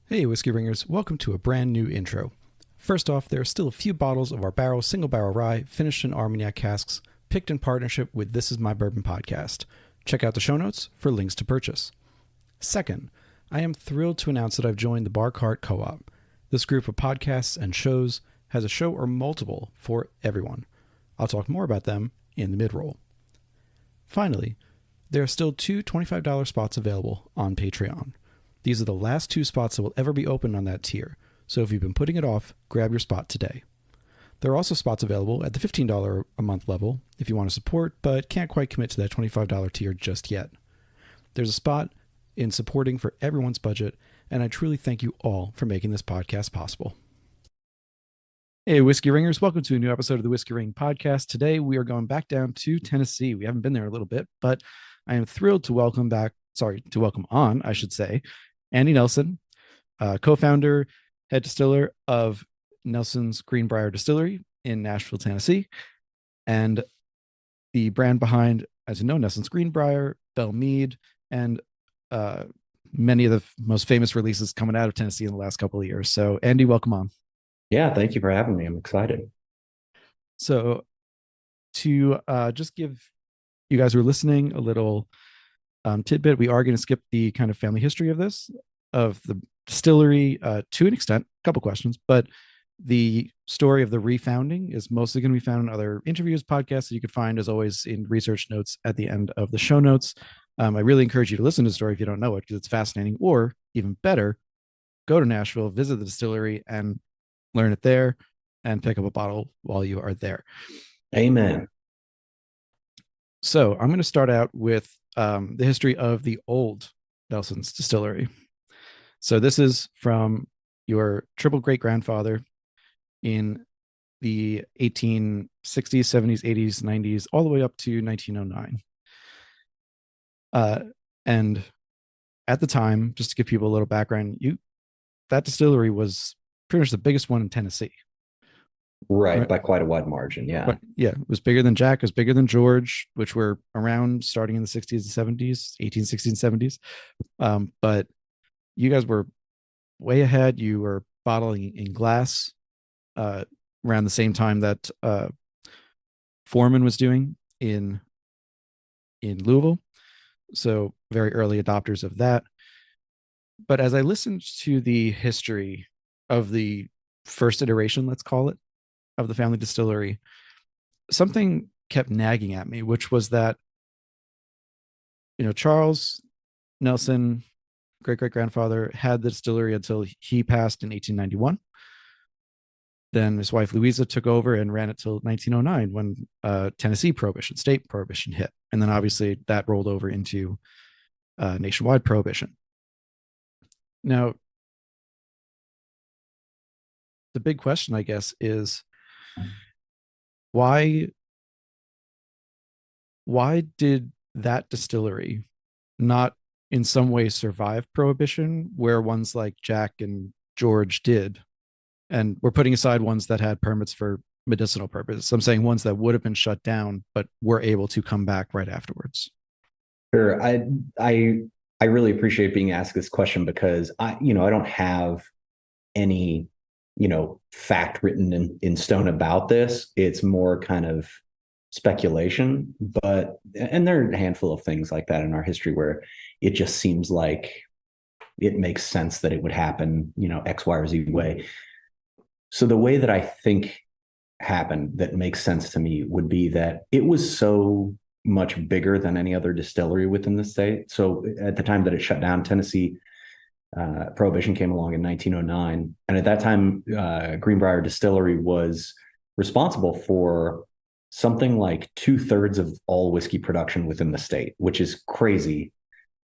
Hey, Whiskey Ringers, welcome to a brand new intro. First off, there are still a few bottles of our single barrel rye finished in Armagnac casks, picked in partnership with This Is My Bourbon podcast. Check out the show notes for links to purchase. Second, I am thrilled to announce that I've joined the Bar Cart Co-op. This group of podcasts and shows has a show or multiple for everyone. I'll talk more about them in the mid-roll. Finally, there are still two $25 spots available on Patreon. These are the last two spots that will ever be open on that tier, so if you've been putting it off, grab your spot today. There are also spots available at the $15 a month level if you want to support but can't quite commit to that $25 tier just yet. There's a spot in supporting for everyone's budget, and I truly thank you all for making this podcast possible. Hey, Whiskey Ringers, welcome to a new episode of the Whiskey Ring podcast. Today we are going back down to Tennessee. We haven't been there a little bit, but I am thrilled to welcome on, Andy Nelson, co-founder, head distiller of Nelson's Green Brier Distillery in Nashville, Tennessee, and the brand behind, as you know, Nelson's Green Brier, Belle Meade, and many of the most famous releases coming out of Tennessee in the last couple of years. So, Andy, welcome on. Yeah, thank you for having me. I'm excited. So, to just give you guys who are listening a little tidbit, we are going to skip the kind of family history of the distillery to an extent, a couple questions, but the story of the refounding is mostly going to be found in other interviews, podcasts that you could find, as always, in research notes at the end of the show notes. I really encourage you to listen to the story if you don't know it, because it's fascinating, or even better, go to Nashville, visit the distillery, and learn it there, and pick up a bottle while you are there. Amen. So I'm going to start out with the history of the old Nelson's Distillery. So this is from your triple great grandfather in the 1860s, 70s, 80s, 90s, all the way up to 1909. And at the time, just to give people a little background, that distillery was pretty much the biggest one in Tennessee. Right, by quite a wide margin, yeah. But yeah, it was bigger than Jack, it was bigger than George, which were around starting in the 60s and 70s, 1860s and 70s. But you guys were way ahead. You were bottling in glass around the same time that Foreman was doing in Louisville. So very early adopters of that. But as I listened to the history of the first iteration, let's call it, of the family distillery, something kept nagging at me, which was that, Charles Nelson, great-great-grandfather, had the distillery until he passed in 1891. Then his wife Louisa took over and ran it till 1909 when Tennessee Prohibition, state Prohibition, hit. And then obviously that rolled over into nationwide Prohibition. Now, the big question, I guess, is why did that distillery not in some way survive Prohibition, where ones like Jack and George did? And we're putting aside ones that had permits for medicinal purposes. I'm saying ones that would have been shut down, but were able to come back right afterwards. Sure. I really appreciate being asked this question, because I don't have any, fact written in stone about this. It's more kind of speculation, and there are a handful of things like that in our history where it just seems like it makes sense that it would happen, X, Y, or Z way. So the way that I think happened that makes sense to me would be that it was so much bigger than any other distillery within the state. So at the time that it shut down, Tennessee Prohibition came along in 1909. And at that time, Green Brier Distillery was responsible for something like 2/3 of all whiskey production within the state, which is crazy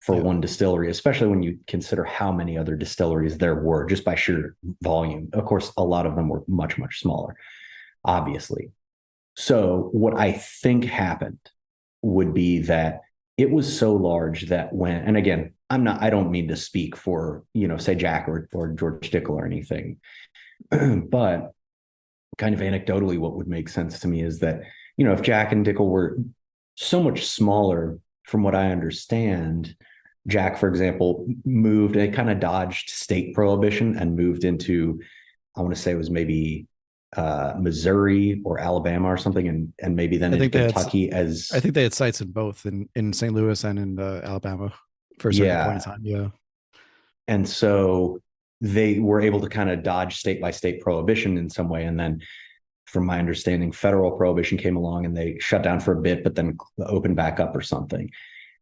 for one distillery, especially when you consider how many other distilleries there were just by sheer volume. Of course, a lot of them were much, much smaller, obviously. So what I think happened would be that it was so large that and again, I don't mean to speak for, say Jack or George Dickel or anything, but kind of anecdotally, what would make sense to me is that, if Jack and Dickel were so much smaller, from what I understand, Jack, for example, moved and kind of dodged state prohibition and moved into, I want to say it was maybe Missouri or Alabama or something, and maybe then I into think they had Kentucky I as, think they had sites in both in St. Louis and in Alabama for a certain point in yeah. time. Yeah. And so they were able to kind of dodge state by state prohibition in some way. And then, from my understanding, federal prohibition came along and they shut down for a bit, but then opened back up or something.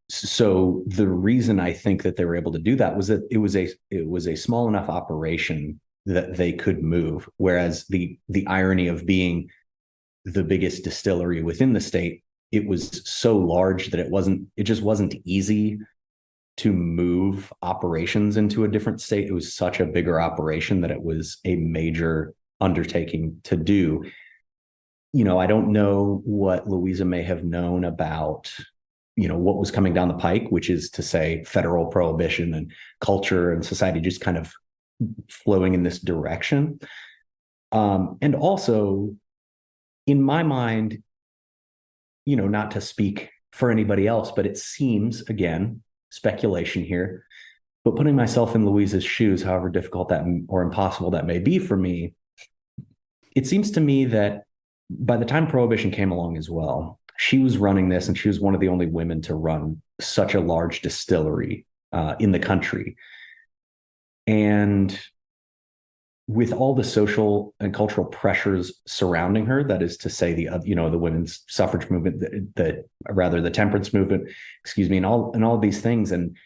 So the reason I think that they were able to do that was that it was a small enough operation that they could move. Whereas the irony of being the biggest distillery within the state, it was so large that it just wasn't easy to move operations into a different state. It was such a bigger operation that it was a major undertaking to do. I don't know what Louisa may have known about, what was coming down the pike, which is to say federal prohibition and culture and society just kind of flowing in this direction. And also, in my mind, not to speak for anybody else, but it seems, again, speculation here, but putting myself in Louisa's shoes, however difficult that or impossible that may be for me, it seems to me that by the time Prohibition came along as well, she was running this, and she was one of the only women to run such a large distillery in the country. And with all the social and cultural pressures surrounding her, that is to say, the women's suffrage movement, the temperance movement, excuse me, and all of these things, and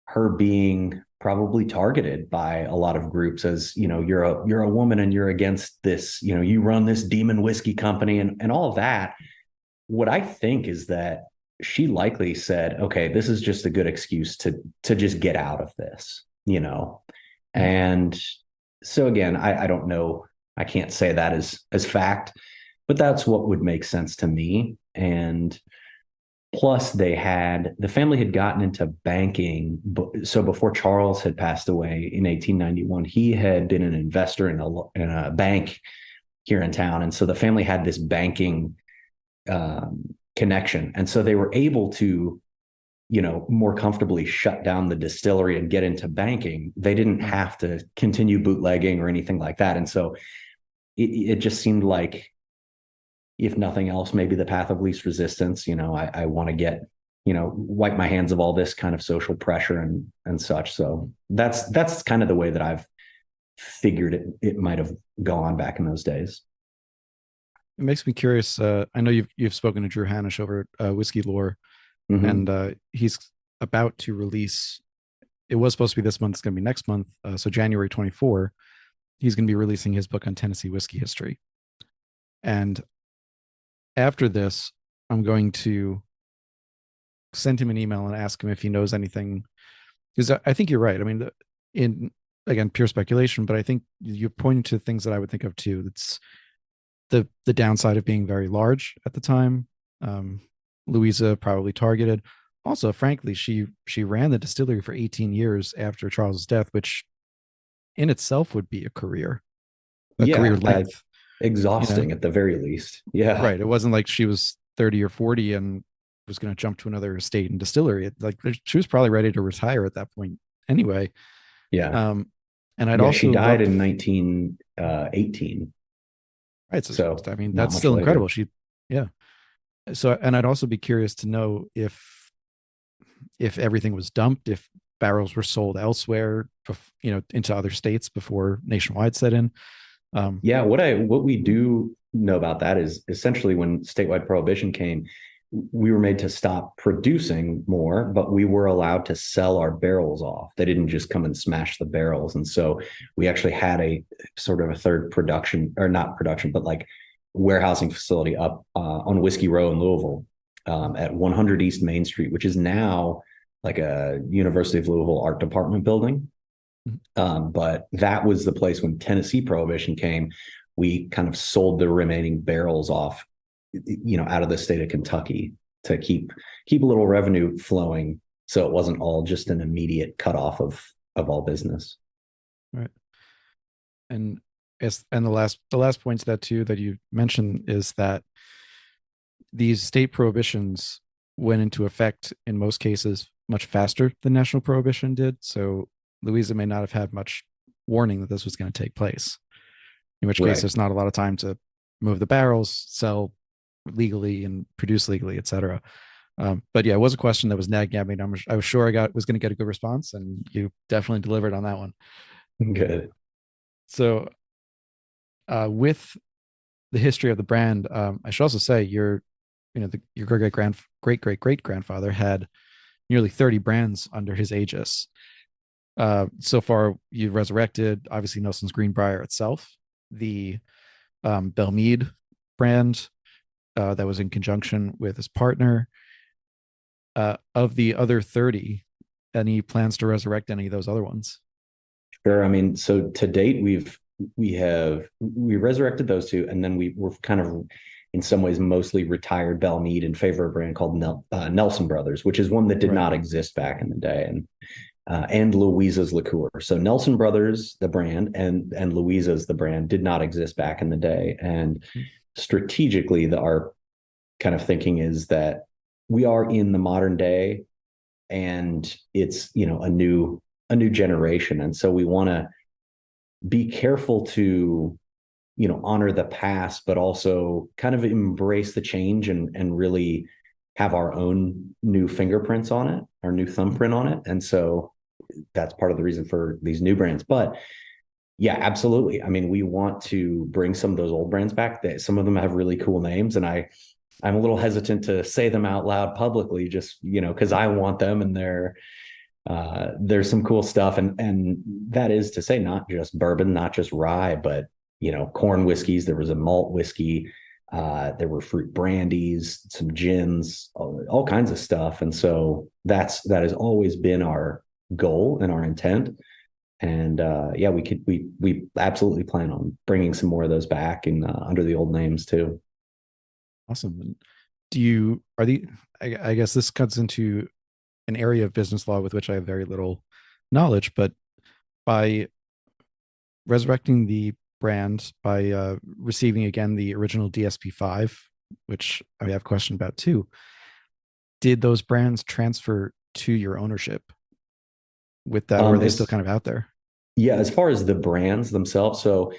her being probably targeted by a lot of groups as, you're a woman and you're against this, you run this demon whiskey company and all of that. What I think is that she likely said, okay, this is just a good excuse to just get out of this, and so again, I don't know. I can't say that as fact, but that's what would make sense to me. And plus, the family had gotten into banking. So before Charles had passed away in 1891, he had been an investor in a bank here in town, and so the family had this banking connection, and so they were able to, more comfortably shut down the distillery and get into banking. They didn't have to continue bootlegging or anything like that. And so it just seemed like, if nothing else, maybe the path of least resistance. I want to get, wipe my hands of all this kind of social pressure and such. So that's kind of the way that I've figured it might have gone back in those days. It makes me curious. I know you've spoken to Drew Hanisch over Whiskey Lore, Mm-hmm. and he's about to release. It was supposed to be this month. It's going to be next month. So January 24, he's going to be releasing his book on Tennessee whiskey history. And after this, I'm going to send him an email and ask him if he knows anything, because I think you're right. I mean, in again, pure speculation, but I think you're pointing to things that I would think of too. That's the downside of being very large at the time. Louisa probably targeted. Also, frankly, she ran the distillery for 18 years after Charles's death, which in itself would be a career length. Exhausting at the very least. Yeah. Right. It wasn't like she was 30 or 40 and was going to jump to another estate and distillery. She was probably ready to retire at that point anyway. Yeah. And I'd also she died in 1918. Right. So I mean, that's much still later. incredible. Yeah. So, and I'd also be curious to know if everything was dumped, if barrels were sold elsewhere, into other states before nationwide set in. What we do know about that is essentially when statewide prohibition came, we were made to stop producing more, but we were allowed to sell our barrels off. They didn't just come and smash the barrels. And so we actually had a sort of a third production, or not production, but like warehousing facility up on Whiskey Row in Louisville, at 100 East Main Street, which is now like a University of Louisville art department building. But that was the place when Tennessee Prohibition came. We kind of sold the remaining barrels off, out of the state of Kentucky to keep a little revenue flowing, so it wasn't all just an immediate cutoff of all business. Right. And the last point to that too that you mentioned is that these state prohibitions went into effect in most cases much faster than National Prohibition did. So Louisa may not have had much warning that this was going to take place, in which case Right. there's not a lot of time to move the barrels, sell legally and produce legally, etc. But yeah, it was a question that was nagging at me. And I was sure was going to get a good response, and you definitely delivered on that one. Good. So, with the history of the brand, I should also say your great great grandfather had nearly 30 brands under his aegis. So far, you've resurrected obviously Nelson's Green Brier itself, the Belle Meade brand that was in conjunction with his partner. Of the other 30, any plans to resurrect any of those other ones? Sure. I mean, so to date, we resurrected those two, and then we were kind of in some ways mostly retired Belle Meade in favor of a brand called Nelson Brothers, which is one that did Right. not exist back in the day, and Louisa's liqueur. So Nelson Brothers, the brand, and Louisa's the brand did not exist back in the day. And strategically, our kind of thinking is that we are in the modern day, and it's a new generation, and so we want to be careful to honor the past, but also kind of embrace the change and really have our own new fingerprints on it, our new thumbprint on it. And so that's part of the reason for these new brands. But yeah, absolutely. I mean, we want to bring some of those old brands back. Some of them have really cool names, and I'm a little hesitant to say them out loud publicly, just because I want them, and there's some cool stuff, and that is to say, not just bourbon, not just rye, but corn whiskeys. There was a malt whiskey. There were fruit brandies, some gins, all kinds of stuff. And so that has always been our goal and our intent. And yeah, we absolutely plan on bringing some more of those back and under the old names too. Awesome. I guess this cuts into an area of business law with which I have very little knowledge, but by resurrecting the brand, by receiving again the original DSP-5, which I have a question about too, did those brands transfer to your ownership with that, or are they still kind of out there? Yeah, as far as the brands themselves, so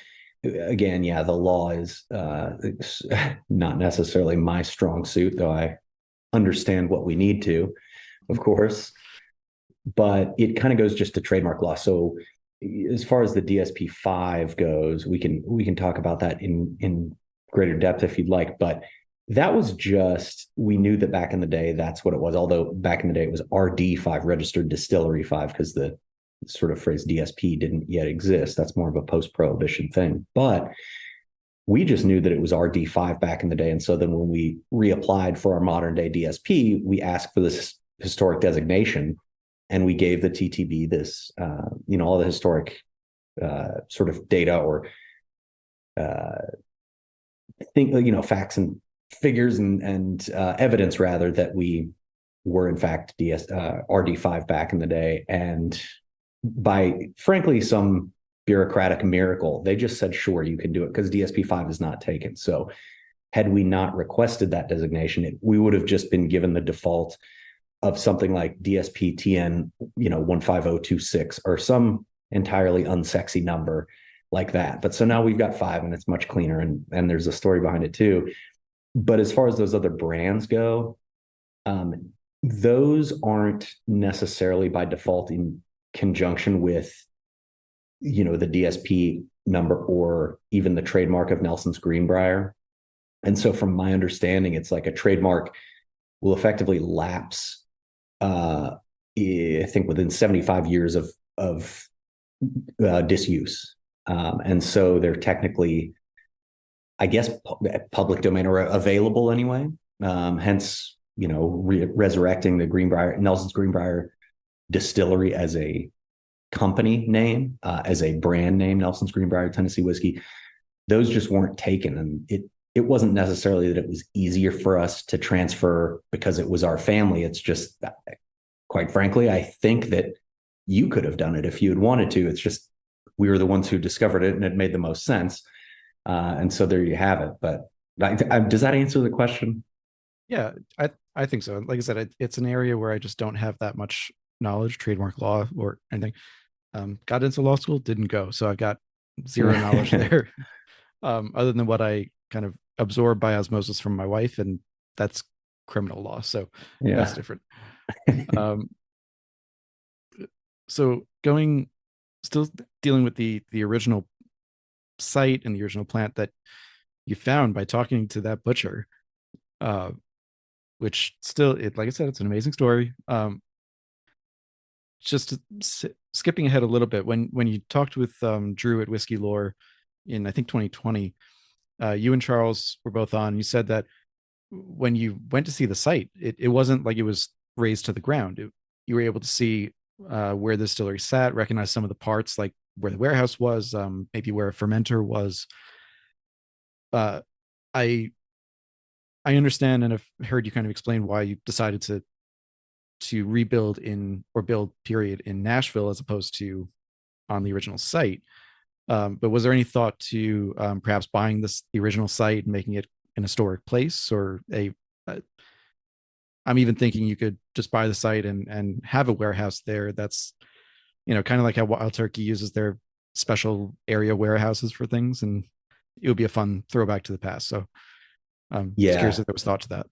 again, yeah, the law is not necessarily my strong suit, though I understand what we need to, of course, but it kind of goes just to trademark law. So as far as the DSP-5 goes, we can talk about that in greater depth if you'd like, but that was just, we knew that back in the day, that's what it was. Although back in the day, it was RD5, Registered Distillery 5, because the sort of phrase DSP didn't yet exist. That's more of a post-prohibition thing. But we just knew that it was RD5 back in the day. And so then when we reapplied for our modern day DSP, we asked for this historic designation, and we gave the TTB this, all the historic sort of data or facts and figures and evidence rather that we were in fact RD5 back in the day. And by frankly some bureaucratic miracle, they just said, sure, you can do it, because DSP-5 is not taken. So had we not requested that designation, we would have just been given the default of something like DSP TN 15026 or some entirely unsexy number like that. But so now we've got 5, and it's much cleaner, and there's a story behind it too. But as far as those other brands go, those aren't necessarily by default in conjunction with the DSP number or even the trademark of Nelson's Green Brier. And so from my understanding, it's like a trademark will effectively lapse I think within 75 years of disuse. And so they're technically, I guess, public domain or available anyway. Hence, resurrecting the Nelson's Green Brier Distillery as a company name, as a brand name, Nelson's Green Brier Tennessee Whiskey. Those just weren't taken, and it wasn't necessarily that it was easier for us to transfer because it was our family. It's just, quite frankly, I think that you could have done it if you had wanted to. It's just we were the ones who discovered it, and it made the most sense. And so there you have it. But does that answer the question? Yeah, I think so. Like I said, it's an area where I just don't have that much knowledge, trademark law or anything. Got into law school, didn't go, so I got zero knowledge there, other than what I kind of absorbed by osmosis from my wife, and that's criminal law, so that's Yeah. different. Um, so going, still dealing with the original site and the original plant that you found by talking to that butcher, uh, which still, like I said, it's an amazing story. Just skipping ahead a little bit, when you talked with Drew at Whiskey Lore in I think 2020, you and Charles were both on. You said that when you went to see the site, it wasn't like it was raised to the ground. You were able to see where the distillery sat, recognize some of the parts, like where the warehouse was, maybe where a fermenter was. Uh, I I understand and have heard you kind of explain why you decided to rebuild in or build period in Nashville as opposed to on the original site. But was there any thought to perhaps buying the original site and making it an historic place, or uh, I'm even thinking you could just buy the site and have a warehouse there. That's, kind of like how Wild Turkey uses their special area warehouses for things, and it would be a fun throwback to the past. So just curious Yeah. if there was thought to that.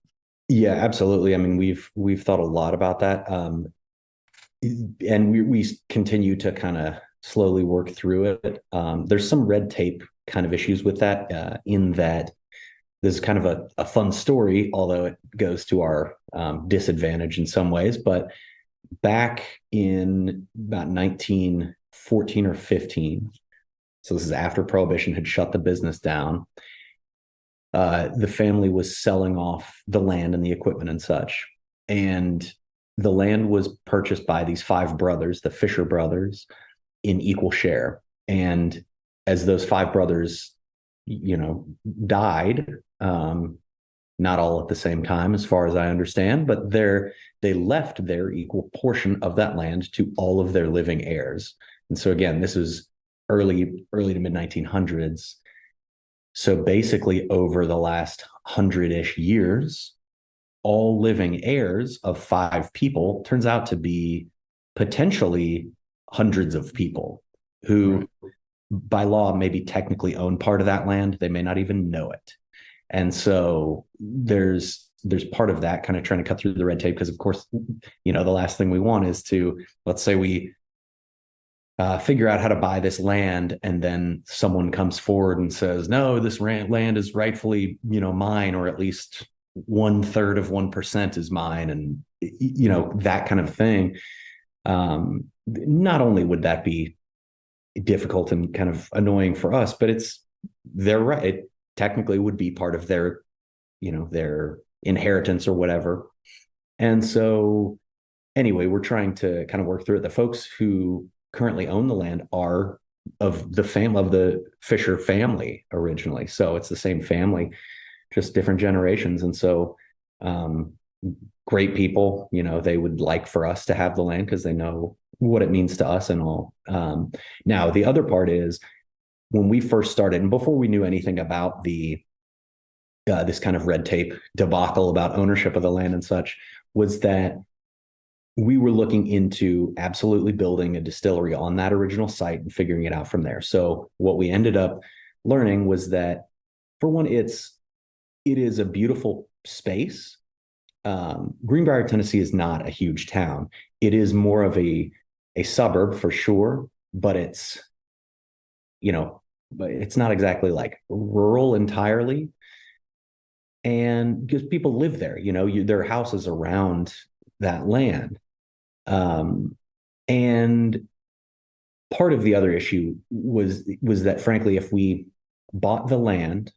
Yeah, absolutely. I mean, we've thought a lot about that. And we continue to kind of slowly work through it. There's some red tape kind of issues with that, in that this is kind of a fun story, although it goes to our disadvantage in some ways. But back in about 1914 or 15, so this is after Prohibition had shut the business down, the family was selling off the land and the equipment and such. And the land was purchased by these five brothers, the Fisher brothers, in equal share. And as those five brothers, died, not all at the same time, as far as I understand, but they left their equal portion of that land to all of their living heirs. And so again, this was early to mid 1900s. So basically, over the last 100-ish years, all living heirs of five people turns out to be potentially hundreds of people who, right, by law, maybe technically own part of that land. They may not even know it. And so there's part of that kind of trying to cut through the red tape, because of course, the last thing we want is to, let's say we figure out how to buy this land, and then someone comes forward and says, no, this land is rightfully, mine, or at least 1/3 of 1% is mine. And, that kind of thing. Not only would that be difficult and kind of annoying for us, but they're right. It technically would be part of their inheritance or whatever. And so anyway, we're trying to kind of work through it. The folks who currently own the land are of the Fisher family originally. So it's the same family, just different generations. And so great people, they would like for us to have the land because they know what it means to us and all. Now, the other part is, when we first started, and before we knew anything about this kind of red tape debacle about ownership of the land and such, was that we were looking into absolutely building a distillery on that original site and figuring it out from there. So what we ended up learning was that, for one, it is a beautiful space. Green Brier, Tennessee is not a huge town. It is more of a suburb for sure, but it's not exactly like rural entirely. And because people live there, there are houses around that land. And part of the other issue was that, frankly, if we bought the land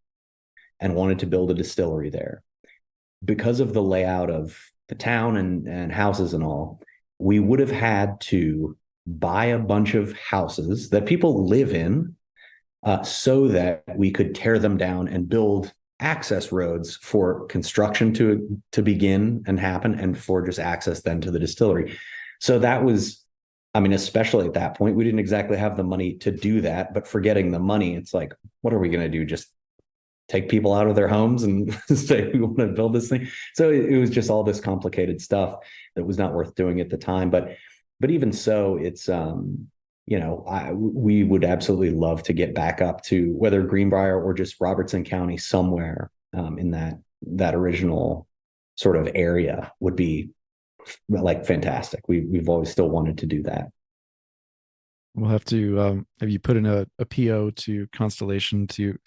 and wanted to build a distillery there, because of the layout of the town and houses and all, we would have had to buy a bunch of houses that people live in, so that we could tear them down and build access roads for construction to begin and happen, and for just access then to the distillery. So that was, especially at that point, we didn't exactly have the money to do that. But forgetting the money, it's like, what are we going to do? Just take people out of their homes and say, we want to build this thing. So it was just all this complicated stuff that was not worth doing at the time. But even so, it's, we would absolutely love to get back up to whether Green Brier or just Robertson County somewhere in that original sort of area would be like fantastic. We've always still wanted to do that. We'll have to have you put in a PO to Constellation to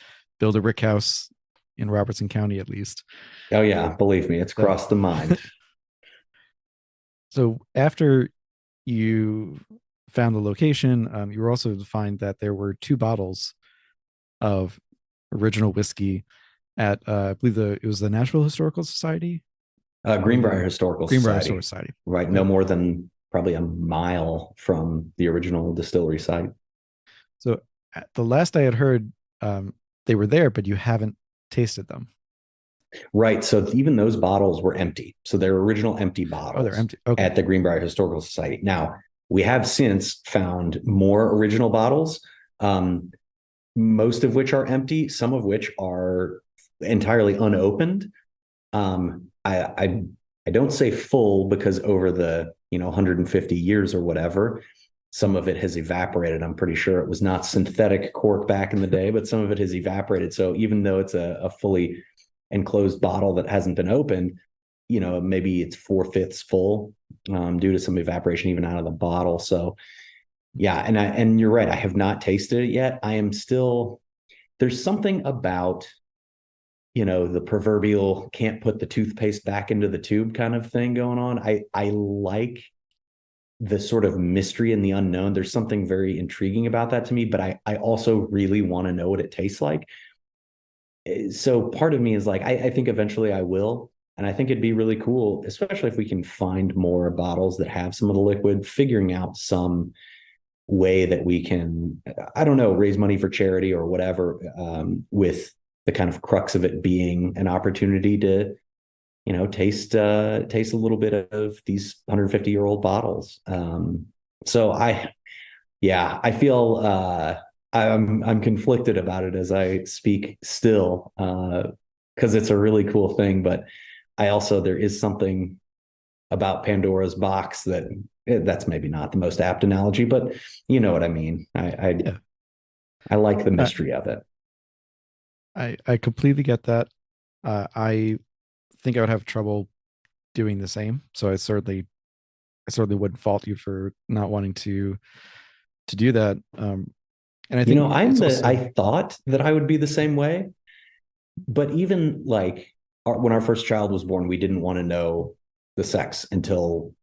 build a rick house in Robertson County at least. Oh yeah, believe me, it's crossed the mind. So after you found the location, you were also to find that there were 2 bottles of original whiskey at I believe it was the Nashville Historical Society. Green Brier Historical Green Brier Society. Society. Right, no more than probably a mile from the original distillery site. So the last I had heard, they were there, but you haven't tasted them. Right. So even those bottles were empty. So they're original empty bottles. Oh, they're empty. Okay. At the Green Brier Historical Society. Now, we have since found more original bottles, most of which are empty, some of which are entirely unopened. I don't say full because over the 150 years or whatever, some of it has evaporated. I'm pretty sure it was not synthetic cork back in the day, but some of it has evaporated. So even though it's a fully enclosed bottle that hasn't been opened, maybe it's 4/5 full due to some evaporation even out of the bottle. So yeah, and you're right. I have not tasted it yet. I am still, there's something about, the proverbial can't put the toothpaste back into the tube kind of thing going on. I like the sort of mystery and the unknown. There's something very intriguing about that to me, but I also really want to know what it tastes like. So part of me is like, I think eventually I will. And I think it'd be really cool, especially if we can find more bottles that have some of the liquid, figuring out some way that we can, I don't know, raise money for charity or whatever, with the kind of crux of it being an opportunity to, taste a little bit of these 150-year-old bottles. So I feel I'm conflicted about it as I speak still, because it's a really cool thing. But there is something about Pandora's box that's maybe not the most apt analogy, but you know what I mean. I like the mystery of it. I completely get that. I think I would have trouble doing the same. So I certainly wouldn't fault you for not wanting to do that. And I think I thought that I would be the same way, but even like when our first child was born, we didn't want to know the sex until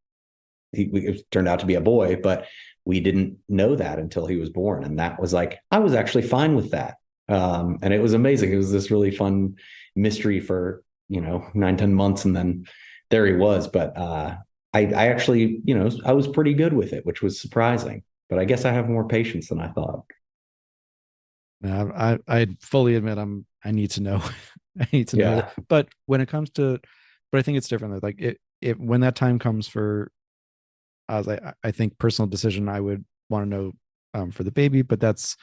it turned out to be a boy, but we didn't know that until he was born. And that was like, I was actually fine with that. And it was amazing. It was this really fun mystery for, 9-10 months. And then there he was. But I actually, I was pretty good with it, which was surprising. But I guess I have more patience than I thought. I fully admit I need to know. I need to know. But when it comes to, but I think it's different. Like it when that time comes for, I think personal decision, I would want to know for the baby. But that's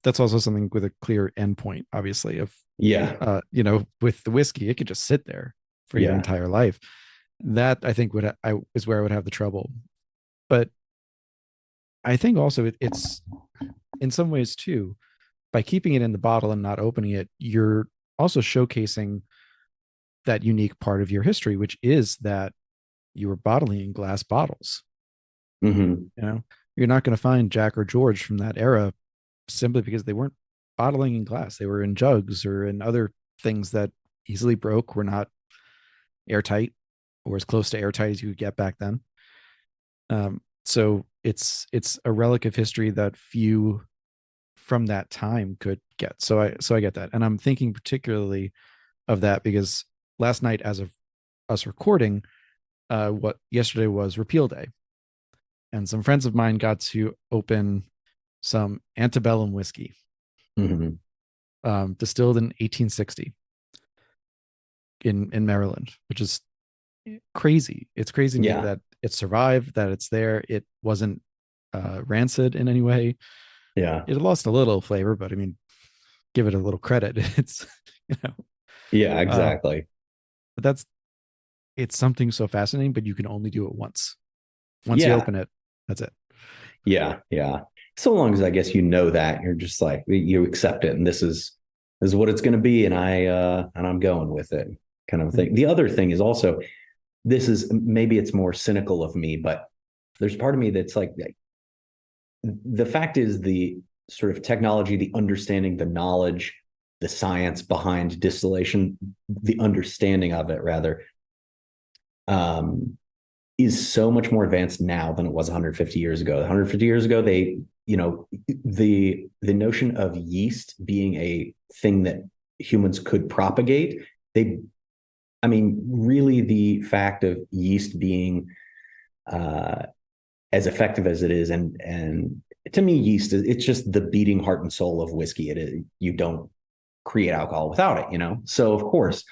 also something with a clear endpoint, obviously. With the whiskey, it could just sit there for your entire life. That I think is where I would have the trouble. But I think also it's in some ways too, by keeping it in the bottle and not opening it, you're also showcasing that unique part of your history, which is that you were bottling in glass bottles. Mm-hmm. You're not going to find Jack or George from that era simply because they weren't bottling in glass. They were in jugs or in other things that easily broke, were not airtight or as close to airtight as you could get back then. So it's a relic of history that few from that time could get. So I get that. And I'm thinking particularly of that because last night, as of us recording, what yesterday was Repeal Day. And some friends of mine got to open some antebellum whiskey, distilled in 1860 in Maryland, which is crazy. It's crazy to me that it survived, that it's there. It wasn't rancid in any way. Yeah. It lost a little flavor, but I mean, give it a little credit. It's, you know, Yeah, uh, exactly. but it's something so fascinating, but you can only do it once. Once you Yeah, open it, that's it. yeah, yeah. So long as I guess you know that you're just like you accept it, and this is what it's going to be, and I'm going with it, kind of thing. The other thing is also this is maybe it's more cynical of me, but there's part of me that's like the fact is the sort of technology, the understanding, the knowledge, the science behind distillation, the understanding of it rather, um, is so much more advanced now than it was 150 years ago. 150 years ago, they, the notion of yeast being a thing that humans could propagate, they, I mean, really, the fact of yeast being uh, as effective as it is, and to me, yeast is it's just the beating heart and soul of whiskey. It is you don't create alcohol without it, So of course,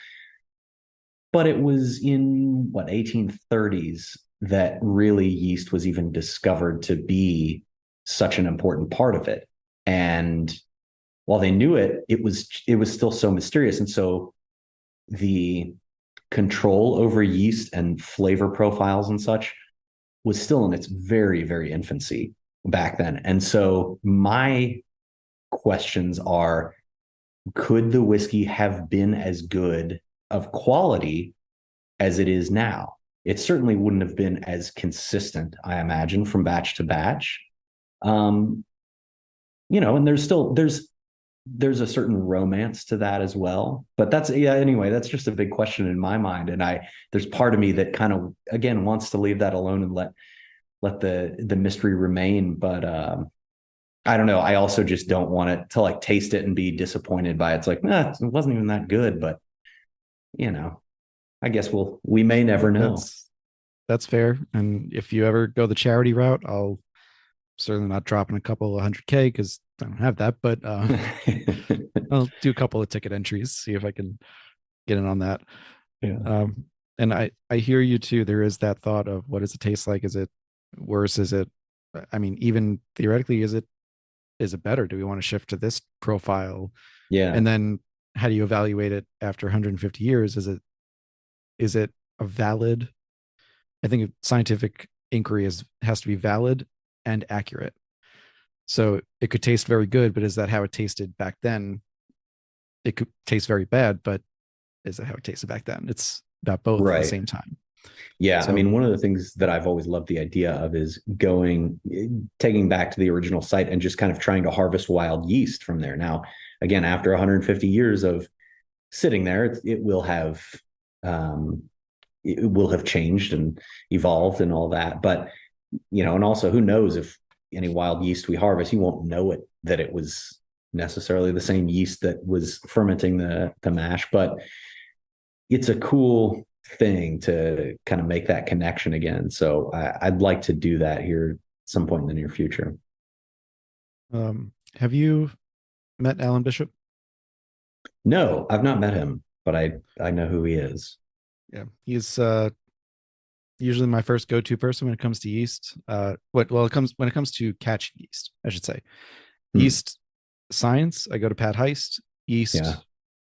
but it was in what 1830s that really yeast was even discovered to be such an important part of it. And while they knew it, it was still so mysterious. And so the control over yeast and flavor profiles and such was still in its very, very infancy back then. And so my questions are, could the whiskey have been as good of quality as it is now? It certainly wouldn't have been as consistent, I imagine, from batch to batch. Um, and there's a certain romance to that as well. But that's yeah, anyway, that's just a big question in my mind. And there's part of me that kind of again wants to leave that alone and let the mystery remain. But I don't know. I also just don't want it to like taste it and be disappointed by it. It's like, it wasn't even that good, but you know, I guess we may never know. That's fair. And if you ever go the charity route, I'll certainly not dropping a couple of 100K because I don't have that, but I'll do a couple of ticket entries, see if I can get in on that. Yeah. And I hear you too. There is that thought of what does it taste like? Is it worse? Is it, I mean, even theoretically, is it better? Do we want to shift to this profile? Yeah. And then how do you evaluate it after 150 years? Is it a valid? I think scientific inquiry has to be valid and accurate. So it could taste very good, but is that how it tasted back then? It could taste very bad, but is that how it tasted back then? It's about both at the Right. same time. Yeah. I So mean, one of the things that I've always loved the idea of is taking back to the original site and just kind of trying to harvest wild yeast from there. Now, again, after 150 years of sitting there, um, it will have changed and evolved and all that. But, and also who knows if any wild yeast we harvest, you won't know that it was necessarily the same yeast that was fermenting the mash, but it's a cool thing to kind of make that connection again. So I'd like to do that here at some point in the near future. have you met Alan Bishop? No, I've not met him, but I know who he is. Yeah, he's usually my first go-to person when it comes to yeast. When it comes to catch yeast, I should say. Hmm. Yeast science, I go to Pat Heist. Yeah. Yeast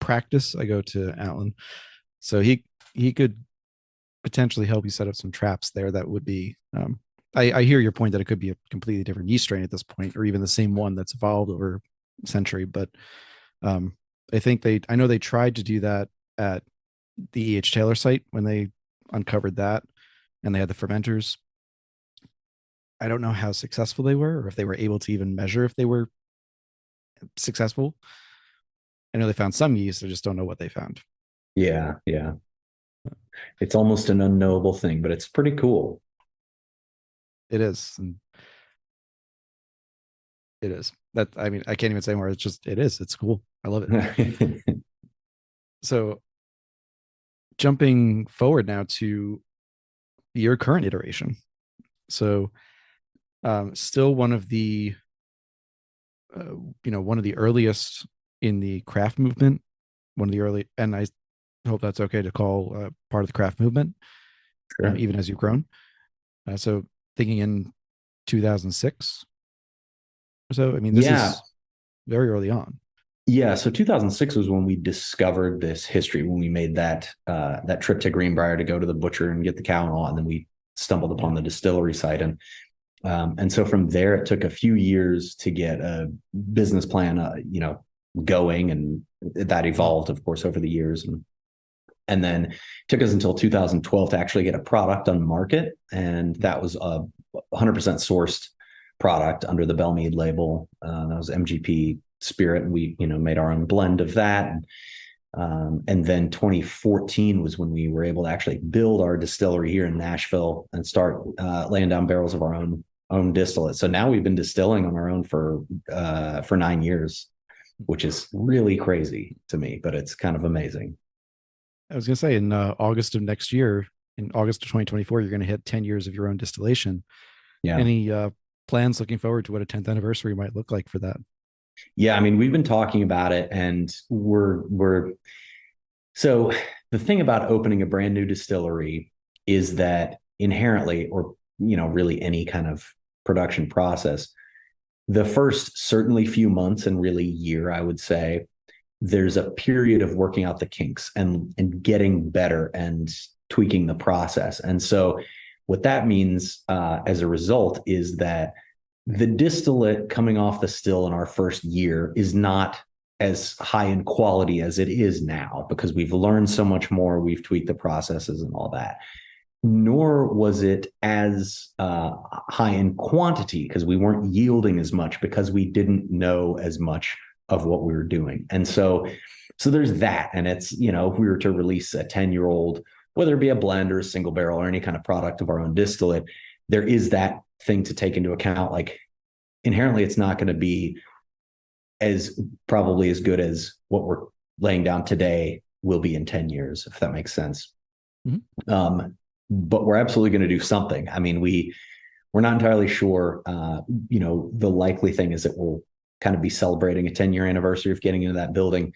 practice, I go to Alan. So he could potentially help you set up some traps there. That would be. I hear your point that it could be a completely different yeast strain at this point, or even the same one that's evolved over a century. But um, I know they tried to do that at the E.H. Taylor site when they uncovered that, and they had the fermenters. I don't know how successful they were, or if they were able to even measure if they were successful. I know they found some yeast. I just don't know what they found. Yeah. Yeah. It's almost an unknowable thing, but it's pretty cool. It is. And it is. That I mean, I can't even say more. It is. It's cool. I love it. So jumping forward now to your current iteration. So still one of the one of the earliest in the craft movement, one of the early, and I hope that's okay to call part of the craft movement, Sure. even as you've grown. So thinking in 2006 or so, I mean, this Yeah. is very early on. Yeah, so 2006 was when we discovered this history, when we made that trip to Green Brier to go to the butcher and get the cow and all, and then we stumbled upon the distillery site. And so from there, it took a few years to get a business plan, going, and that evolved, of course, over the years. And then it took us until 2012 to actually get a product on the market, and that was a 100% sourced product under the Belle Meade label. That was MGP spirit, and we made our own blend of that. And then 2014 was when we were able to actually build our distillery here in Nashville and start laying down barrels of our own distillate. So now we've been distilling on our own for 9 years, which is really crazy to me, but it's kind of amazing. I was going to say in August of next year, in August of 2024, you're going to hit 10 years of your own distillation. Yeah. Any plans looking forward to what a 10th anniversary might look like for that? Yeah, I mean, we've been talking about it, and we're so the thing about opening a brand new distillery is that inherently, or really any kind of production process, the first certainly few months and really year, I would say, there's a period of working out the kinks and getting better and tweaking the process. And so what that means as a result is that the distillate coming off the still in our first year is not as high in quality as it is now, because we've learned so much more, we've tweaked the processes and all that. Nor was it as high in quantity, because we weren't yielding as much, because we didn't know as much of what we were doing. And so there's that. And it's, if we were to release a 10-year-old, whether it be a blend or a single barrel or any kind of product of our own distillate, there is that thing to take into account. Like, inherently, it's not going to be probably as good as what we're laying down today will be in 10 years, if that makes sense. Mm-hmm. But we're absolutely going to do something. I mean, we're not entirely sure. The likely thing is that we'll kind of be celebrating a 10-year anniversary of getting into that building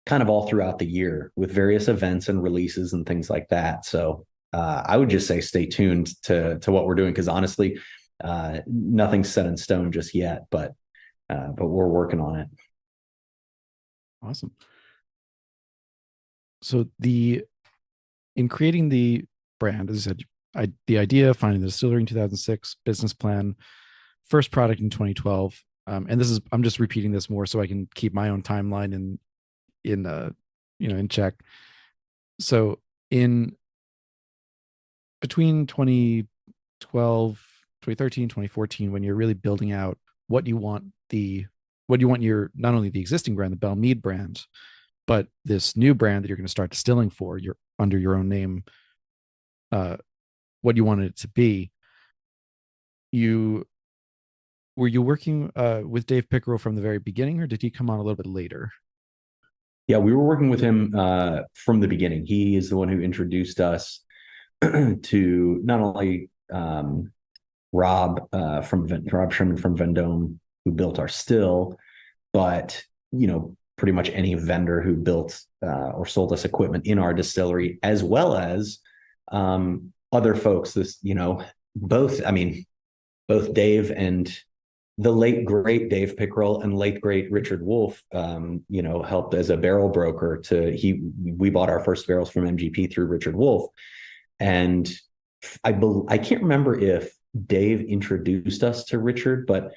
kind of all throughout the year with various events and releases and things like that. So I would just say stay tuned to what we're doing, because honestly, nothing's set in stone just yet, but we're working on it. Awesome. So in creating the brand, as I said, the idea, finding the distillery in 2006, business plan, first product in 2012. And I'm just repeating this more so I can keep my own timeline in check. So between 2012, 2013, 2014, when you're really building out what you want your, not only the existing brand, the Belle Meade brand, but this new brand that you're going to start distilling for, you're under your own name, what you wanted it to be. Were you working with Dave Pickerel from the very beginning, or did he come on a little bit later? Yeah, we were working with him from the beginning. He is the one who introduced us to not only Rob Sherman from Vendome, who built our still, but pretty much any vendor who built or sold us equipment in our distillery, as well as other folks. Both Dave and the late great Dave Pickerel and late great Richard Wolf, helped as a barrel broker. We bought our first barrels from MGP through Richard Wolf, and I can't remember if Dave introduced us to Richard, but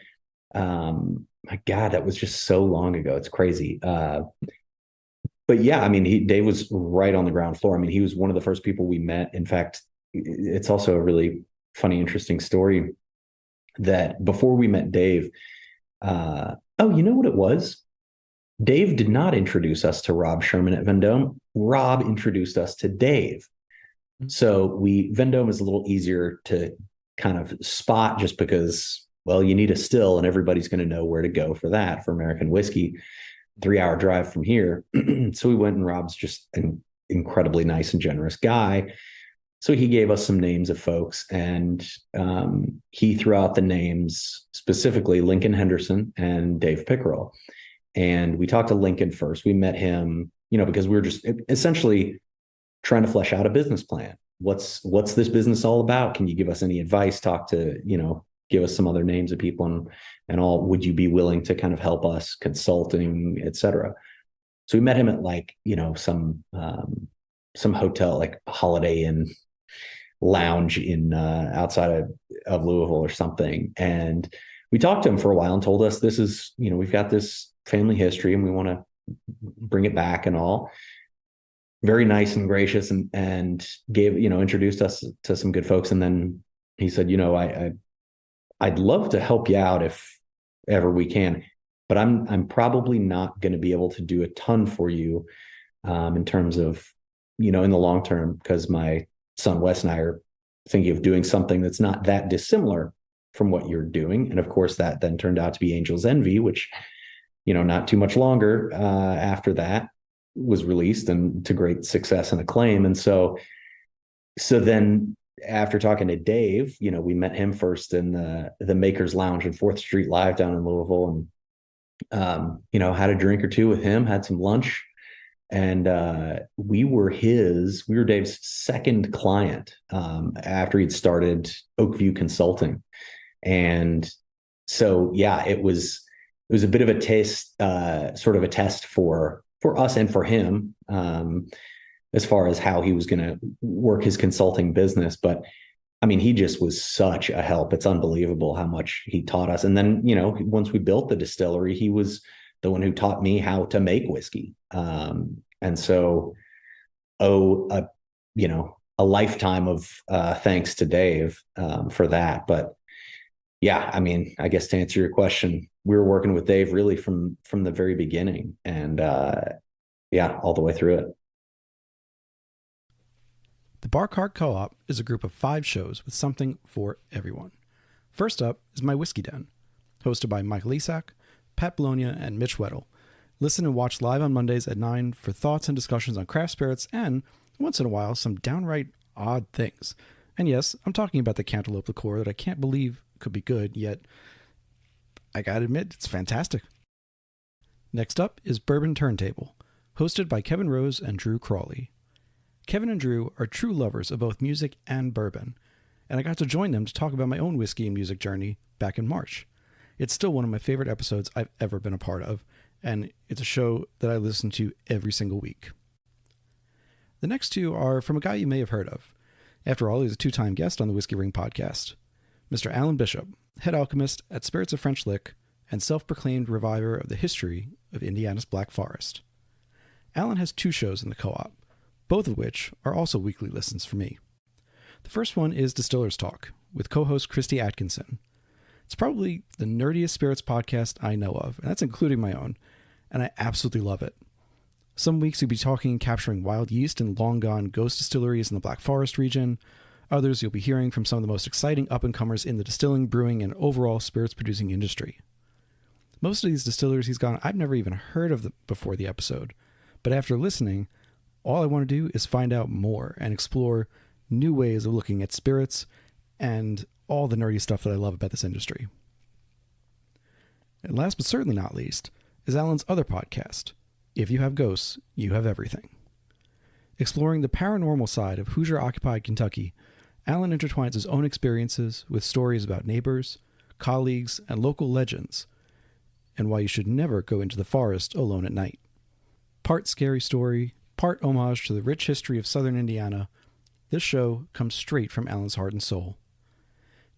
my God, that was just so long ago. It's crazy. But yeah, I mean, Dave was right on the ground floor. I mean, he was one of the first people we met. In fact, it's also a really funny, interesting story that before we met Dave, you know what it was? Dave did not introduce us to Rob Sherman at Vendome. Rob introduced us to Dave. So Vendome is a little easier to kind of spot, just because, well, you need a still and everybody's going to know where to go for that, for American whiskey, 3-hour drive from here. So we went, and Rob's just an incredibly nice and generous guy. So he gave us some names of folks, and he threw out the names, specifically Lincoln Henderson and Dave Pickerel. And we talked to Lincoln first. We met him, because we were just essentially trying to flesh out a business plan. What's this business all about? Can you give us any advice? Get give us some other names of people and all. Would you be willing to kind of help us consulting, et cetera? So we met him at like, some hotel, like Holiday Inn lounge in outside of Louisville or something. And we talked to him for a while and told us this is, we've got this family history and we want to bring it back and all. Very nice and gracious and gave, introduced us to some good folks. And then he said, I'd love to help you out if ever we can, but I'm probably not going to be able to do a ton for you in terms of, in the long term, because my son Wes and I are thinking of doing something that's not that dissimilar from what you're doing. And of course, that then turned out to be Angel's Envy, which, not too much longer after that was released and to great success and acclaim. And so then after talking to Dave, we met him first in the Makers Lounge in 4th Street Live down in Louisville, and had a drink or two with him, had some lunch, and we were Dave's second client after he'd started Oakview Consulting. And so it was a bit of a taste, sort of a test for us and for him, as far as how he was going to work his consulting business. But I mean, he just was such a help. It's unbelievable how much he taught us. And then, once we built the distillery, he was the one who taught me how to make whiskey. And so, a lifetime of thanks to Dave for that. But yeah, I mean, I guess to answer your question, we were working with Dave really from the very beginning, and all the way through it. The Bar Cart Co-op is a group of 5 shows with something for everyone. First up is My Whiskey Den, hosted by Michael Isak, Pat Bologna, and Mitch Weddle. Listen and watch live on Mondays at 9 for thoughts and discussions on craft spirits and, once in a while, some downright odd things. And yes, I'm talking about the cantaloupe liqueur that I can't believe could be good, yet I gotta admit, it's fantastic. Next up is Bourbon Turntable, hosted by Kevin Rose and Drew Crawley. Kevin and Drew are true lovers of both music and bourbon, and I got to join them to talk about my own whiskey and music journey back in March. It's still one of my favorite episodes I've ever been a part of, and it's a show that I listen to every single week. The next 2 are from a guy you may have heard of. After all, he's a 2-time guest on the Whiskey Ring podcast. Mr. Alan Bishop, head alchemist at Spirits of French Lick and self-proclaimed reviver of the history of Indiana's Black Forest. Alan has 2 shows in the co-op, both of which are also weekly listens for me. The first one is Distiller's Talk, with co-host Christy Atkinson. It's probably the nerdiest spirits podcast I know of, and that's including my own, and I absolutely love it. Some weeks you'll be talking and capturing wild yeast in long-gone ghost distilleries in the Black Forest region. Others you'll be hearing from some of the most exciting up-and-comers in the distilling, brewing, and overall spirits-producing industry. Most of these distillers he's gone, I've never even heard of before the episode, but after listening, all I want to do is find out more and explore new ways of looking at spirits and all the nerdy stuff that I love about this industry. And last but certainly not least is Alan's other podcast, If You Have Ghosts, You Have Everything. Exploring the paranormal side of Hoosier-occupied Kentucky, Alan intertwines his own experiences with stories about neighbors, colleagues, and local legends, and why you should never go into the forest alone at night. Part scary story, part homage to the rich history of southern Indiana, this show comes straight from Alan's heart and soul.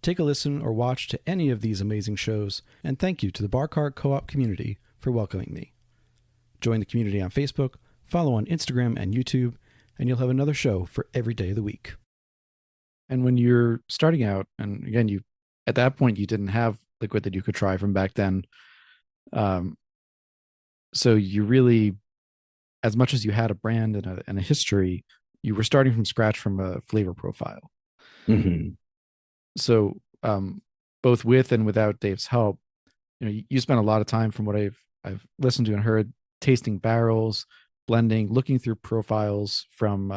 Take a listen or watch to any of these amazing shows, and thank you to the Bar Cart Co-op community for welcoming me. Join the community on Facebook, follow on Instagram and YouTube, and you'll have another show for every day of the week. And when you're starting out, and again, at that point, you didn't have liquid that you could try from back then. So you really, as much as you had a brand and a history, you were starting from scratch from a flavor profile. Mm-hmm. So both with and without Dave's help, you spent a lot of time, from what I've listened to and heard, tasting barrels, blending, looking through profiles from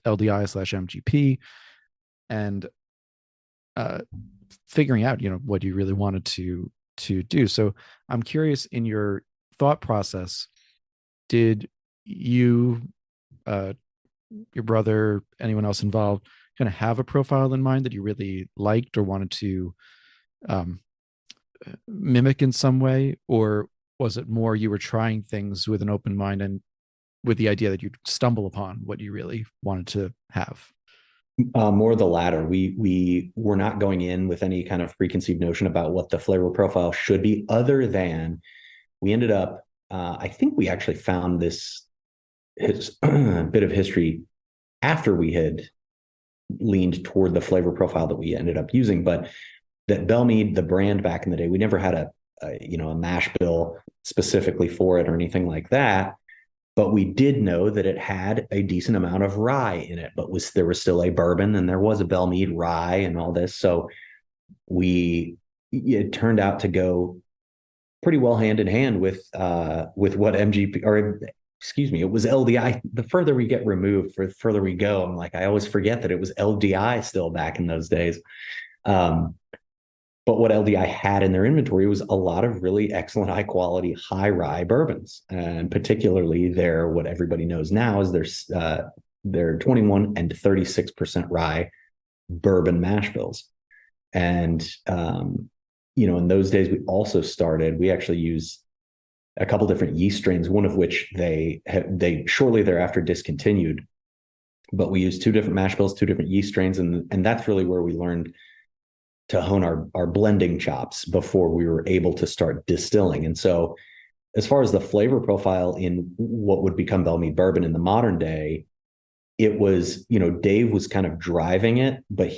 LDI/MGP, and figuring out what you really wanted to do. So I'm curious, in your thought process, did you, your brother, anyone else involved, kind of have a profile in mind that you really liked or wanted to um, mimic in some way, or was it more you were trying things with an open mind and with the idea that you'd stumble upon what you really wanted to have? More the latter. We were not going in with any kind of preconceived notion about what the flavor profile should be, other than we ended up. I think we actually found this bit of history after we had leaned toward the flavor profile that we ended up using, but that Belle Meade, the brand back in the day, we never had a mash bill specifically for it or anything like that. But we did know that it had a decent amount of rye in it, but there was still a bourbon and there was a Belle Meade rye and all this. So it turned out to go pretty well hand in hand with what MGP, or excuse me, it was LDI. The further we get removed, the further we go. I'm like, I always forget that it was LDI still back in those days. But what LDI had in their inventory was a lot of really excellent, high quality, high rye bourbons, and particularly what everybody knows now is their 21 and 36% rye bourbon mash bills. And in those days, we actually used a couple different yeast strains, one of which they shortly thereafter discontinued. But we used two different mash bills, two different yeast strains, and that's really where we learned to hone our blending chops before we were able to start distilling. And so as far as the flavor profile in what would become Belle Meade bourbon in the modern day, it was, Dave was kind of driving it, but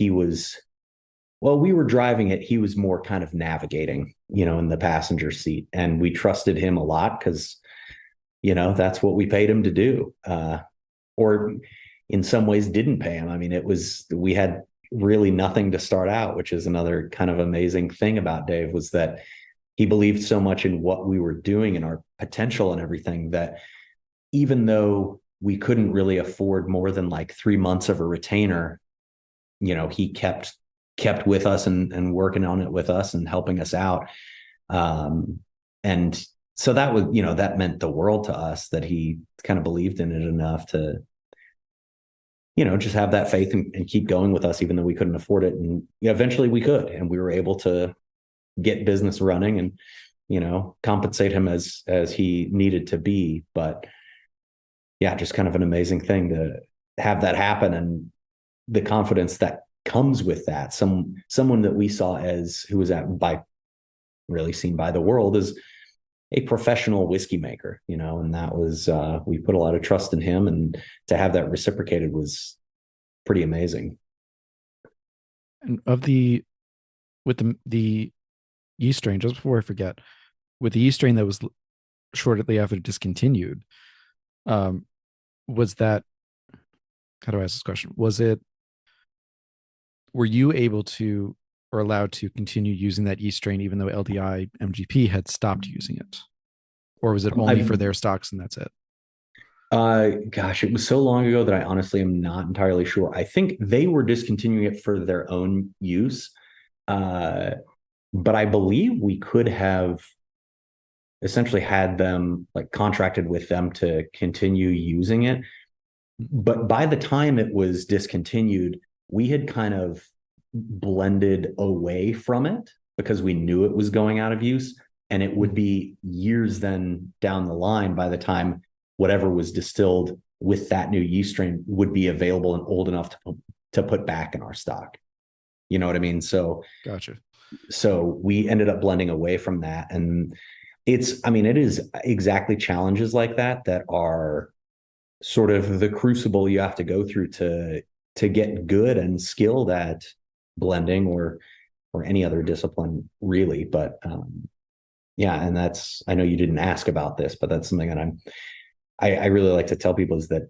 we were driving it. He was more kind of navigating, in the passenger seat. And we trusted him a lot because, that's what we paid him to do. Or in some ways didn't pay him. I mean, we had really nothing to start out, which is another kind of amazing thing about Dave, was that he believed so much in what we were doing and our potential and everything, that even though we couldn't really afford more than like 3 months of a retainer, he kept with us and working on it with us and helping us out. And so that was, that meant the world to us, that he kind of believed in it enough to, just have that faith and keep going with us, even though we couldn't afford it. And eventually we could, and we were able to get business running and, compensate him as he needed to be. But yeah, just kind of an amazing thing to have that happen, and the confidence that comes with that. Someone that we saw who was really seen by the world as a professional whiskey maker, and that was, we put a lot of trust in him, and to have that reciprocated was pretty amazing. And with the yeast strain, just before I forget, with the yeast strain that was shortly after discontinued, was that, how do I ask this question? Were you able to, or allowed to continue using that yeast strain even though LDI MGP had stopped using it? Or was it only for their stocks and that's it? Gosh, it was so long ago that I honestly am not entirely sure. I think they were discontinuing it for their own use. But I believe we could have essentially had them, like, contracted with them to continue using it. But by the time it was discontinued, we had kind of blended away from it because we knew it was going out of use, and it would be years then down the line by the time whatever was distilled with that new yeast strain would be available and old enough to put back in our stock. You know what I mean? So Gotcha. So we ended up blending away from that. And it is exactly challenges like that are sort of the crucible you have to go through to get good and skilled at blending or any other discipline, really. But yeah, and I know you didn't ask about this, but that's something that I really like to tell people, is that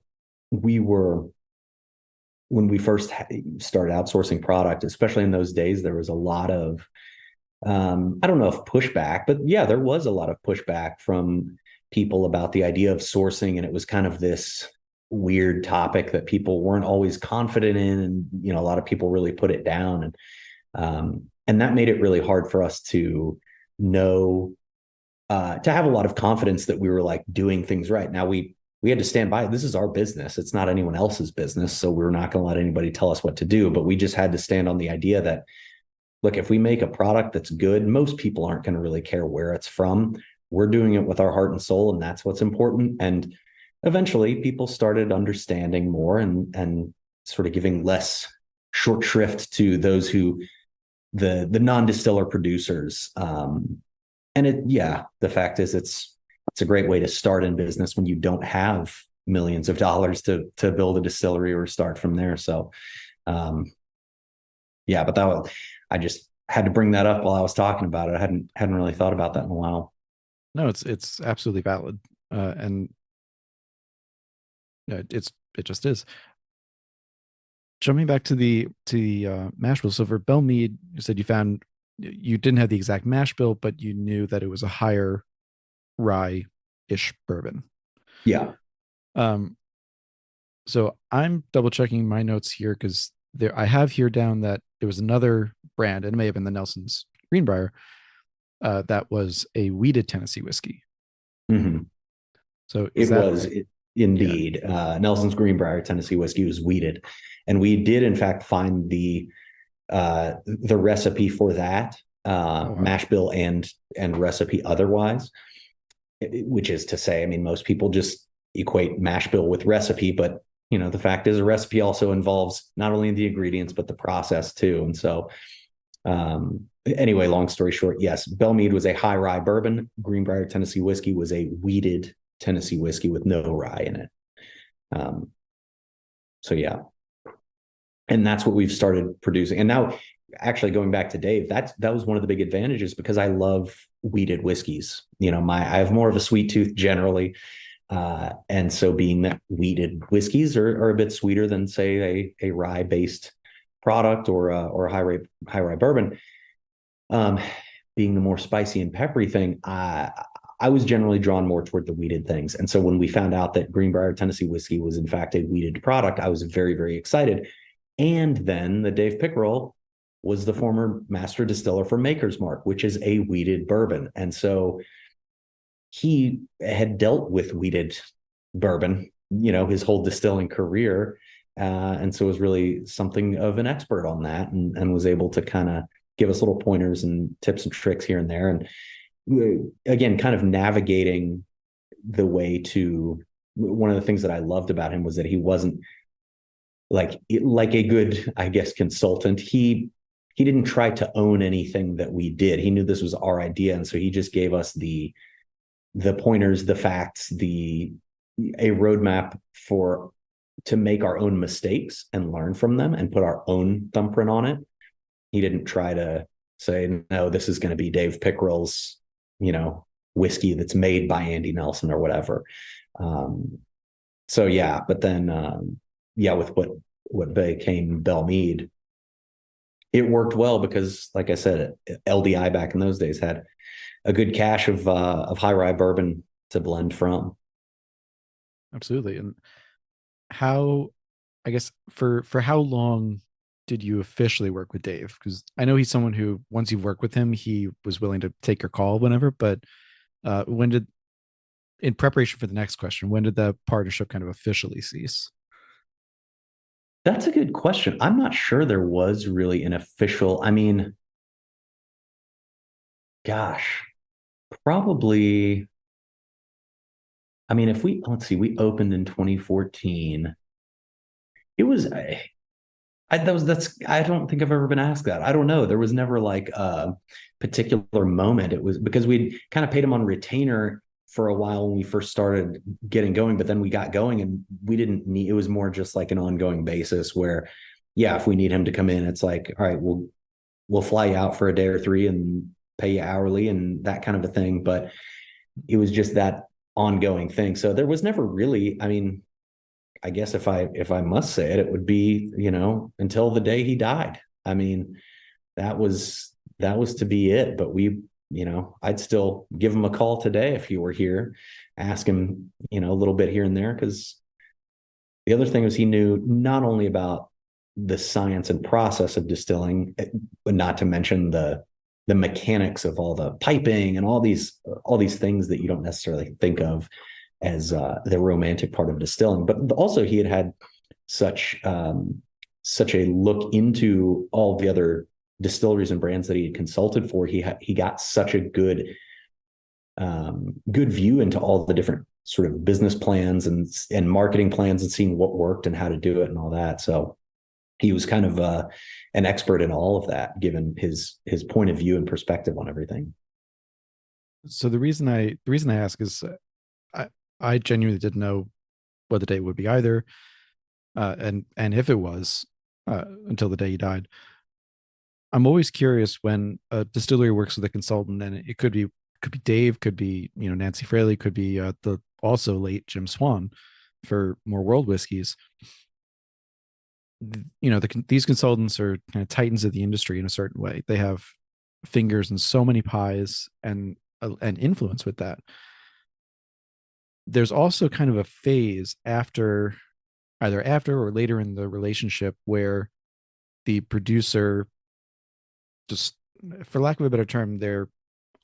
when we first started outsourcing product, especially in those days, there was a lot of, I don't know if pushback, but yeah, there was a lot of pushback from people about the idea of sourcing. And it was kind of this weird topic that people weren't always confident in. And, a lot of people really put it down. And that made it really hard for us to know, to have a lot of confidence that we were like doing things right. Now we had to stand by it. This is our business. It's not anyone else's business. So we're not going to let anybody tell us what to do, but we just had to stand on the idea that look, if we make a product that's good, most people aren't going to really care where it's from. We're doing it with our heart and soul, and that's what's important. And eventually people started understanding more and sort of giving less short shrift to those who the non-distiller producers. The fact is it's a great way to start in business when you don't have millions of dollars to build a distillery or start from there. So but I just had to bring that up while I was talking about it. I hadn't really thought about that in a while. No, it's absolutely valid. And it just is. Jumping back to the mash bill. So for Belle Meade, you said you didn't have the exact mash bill, but you knew that it was a higher rye-ish bourbon. Yeah. So I'm double checking my notes here because I have here down that it was another brand, and it may have been the Nelson's Green Brier, that was a wheated Tennessee whiskey. Mm-hmm. So indeed. Yeah. Nelson's Green Brier Tennessee Whiskey was wheated, and we did in fact find the recipe for that mash bill and recipe otherwise, which is to say, I mean, most people just equate mash bill with recipe, but the fact is a recipe also involves not only the ingredients but the process too. And so anyway, long story short, yes, Belle Meade was a high rye bourbon. Green Brier Tennessee Whiskey was a wheated Tennessee whiskey with no rye in it. And that's what we've started producing. And now, actually, going back to Dave, that was one of the big advantages, because I love wheated whiskeys. I have more of a sweet tooth generally, and so being that wheated whiskeys are a bit sweeter than, say, a rye based product or a high rye bourbon, being the more spicy and peppery thing, I was generally drawn more toward the wheated things. And so when we found out that Green Brier Tennessee Whiskey was in fact a wheated product, I was very, very excited. And then the Dave Pickerel was the former master distiller for Maker's Mark, which is a wheated bourbon. And so he had dealt with wheated bourbon, his whole distilling career. And so was really something of an expert on that, and was able to kind of give us little pointers and tips and tricks here and there. And again, kind of navigating the way to, one of the things that I loved about him was that he wasn't like a good, I guess, consultant. He didn't try to own anything that we did. He knew this was our idea. And so he just gave us the pointers, the facts, a roadmap to make our own mistakes and learn from them and put our own thumbprint on it. He didn't try to say, no, this is going to be Dave Pickerel's, whiskey that's made by Andy Nelson or whatever. But then, with what became Belle Meade, it worked well because, like I said, LDI back in those days had a good cache of high rye bourbon to blend from. Absolutely. And how, I guess, for how long did you officially work with Dave? Because I know he's someone who, once you've worked with him, he was willing to take your call whenever. But in preparation for the next question, when did the partnership kind of officially cease? That's a good question. I'm not sure there was really an official, probably, if we opened in 2014, it was, I don't think I've ever been asked that. I don't know. There was never like a particular moment. It was because we'd kind of paid him on retainer for a while when we first started getting going, but then we got going and we didn't need, it was more just like an ongoing basis where, if we need him to come in, it's like, all right, we'll fly you out for a day or three and pay you hourly and that kind of a thing. But it was just that ongoing thing. So there was never really, I guess if I must say it, it would be, until the day he died. That was to be it. But I'd still give him a call today if he were here, ask him, a little bit here and there. Because the other thing was he knew not only about the science and process of distilling, but not to mention the mechanics of all the piping and all these things that you don't necessarily think of as the romantic part of distilling. But also he had such a look into all the other distilleries and brands that he had consulted for, he got such a good view into all the different sort of business plans and marketing plans and seeing what worked and how to do it and all that. So he was kind of an expert in all of that, given his point of view and perspective on everything. So the reason I ask is I genuinely didn't know what the date would be either, and if it was until the day he died. I'm always curious when a distillery works with a consultant, and it could be Dave, could be Nancy Fraley, could be the also late Jim Swan for more world whiskeys. These consultants are kind of titans of the industry in a certain way. They have fingers in so many pies and influence with that. There's also kind of a phase either after or later in the relationship where the producer, just for lack of a better term, they're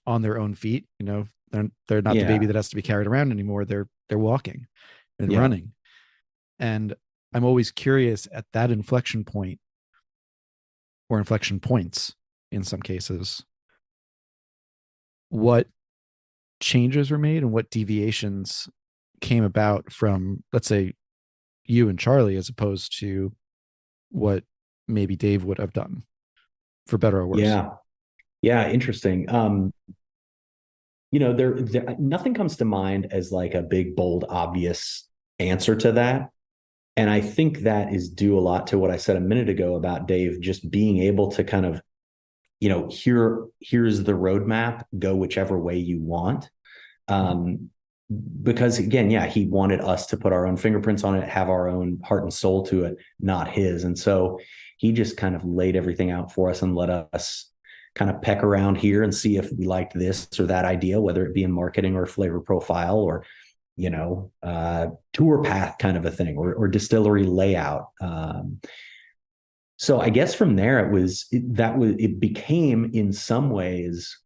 on their own feet. They're not the baby that has to be carried around anymore. They're walking and running. And I'm always curious at that inflection point, or inflection points in some cases, what changes were made and what deviations came about from, let's say, you and Charlie, as opposed to what maybe Dave would have done, for better or worse. Yeah. Interesting. There nothing comes to mind as like a big, bold, obvious answer to that. And I think that is due a lot to what I said a minute ago about Dave just being able to kind of, here's the roadmap, go whichever way you want. Because again, he wanted us to put our own fingerprints on it, have our own heart and soul to it, not his. And so he just kind of laid everything out for us and let us kind of peck around here and see if we liked this or that idea, whether it be in marketing or flavor profile or, tour path kind of a thing, or distillery layout. So I guess from there it became in some ways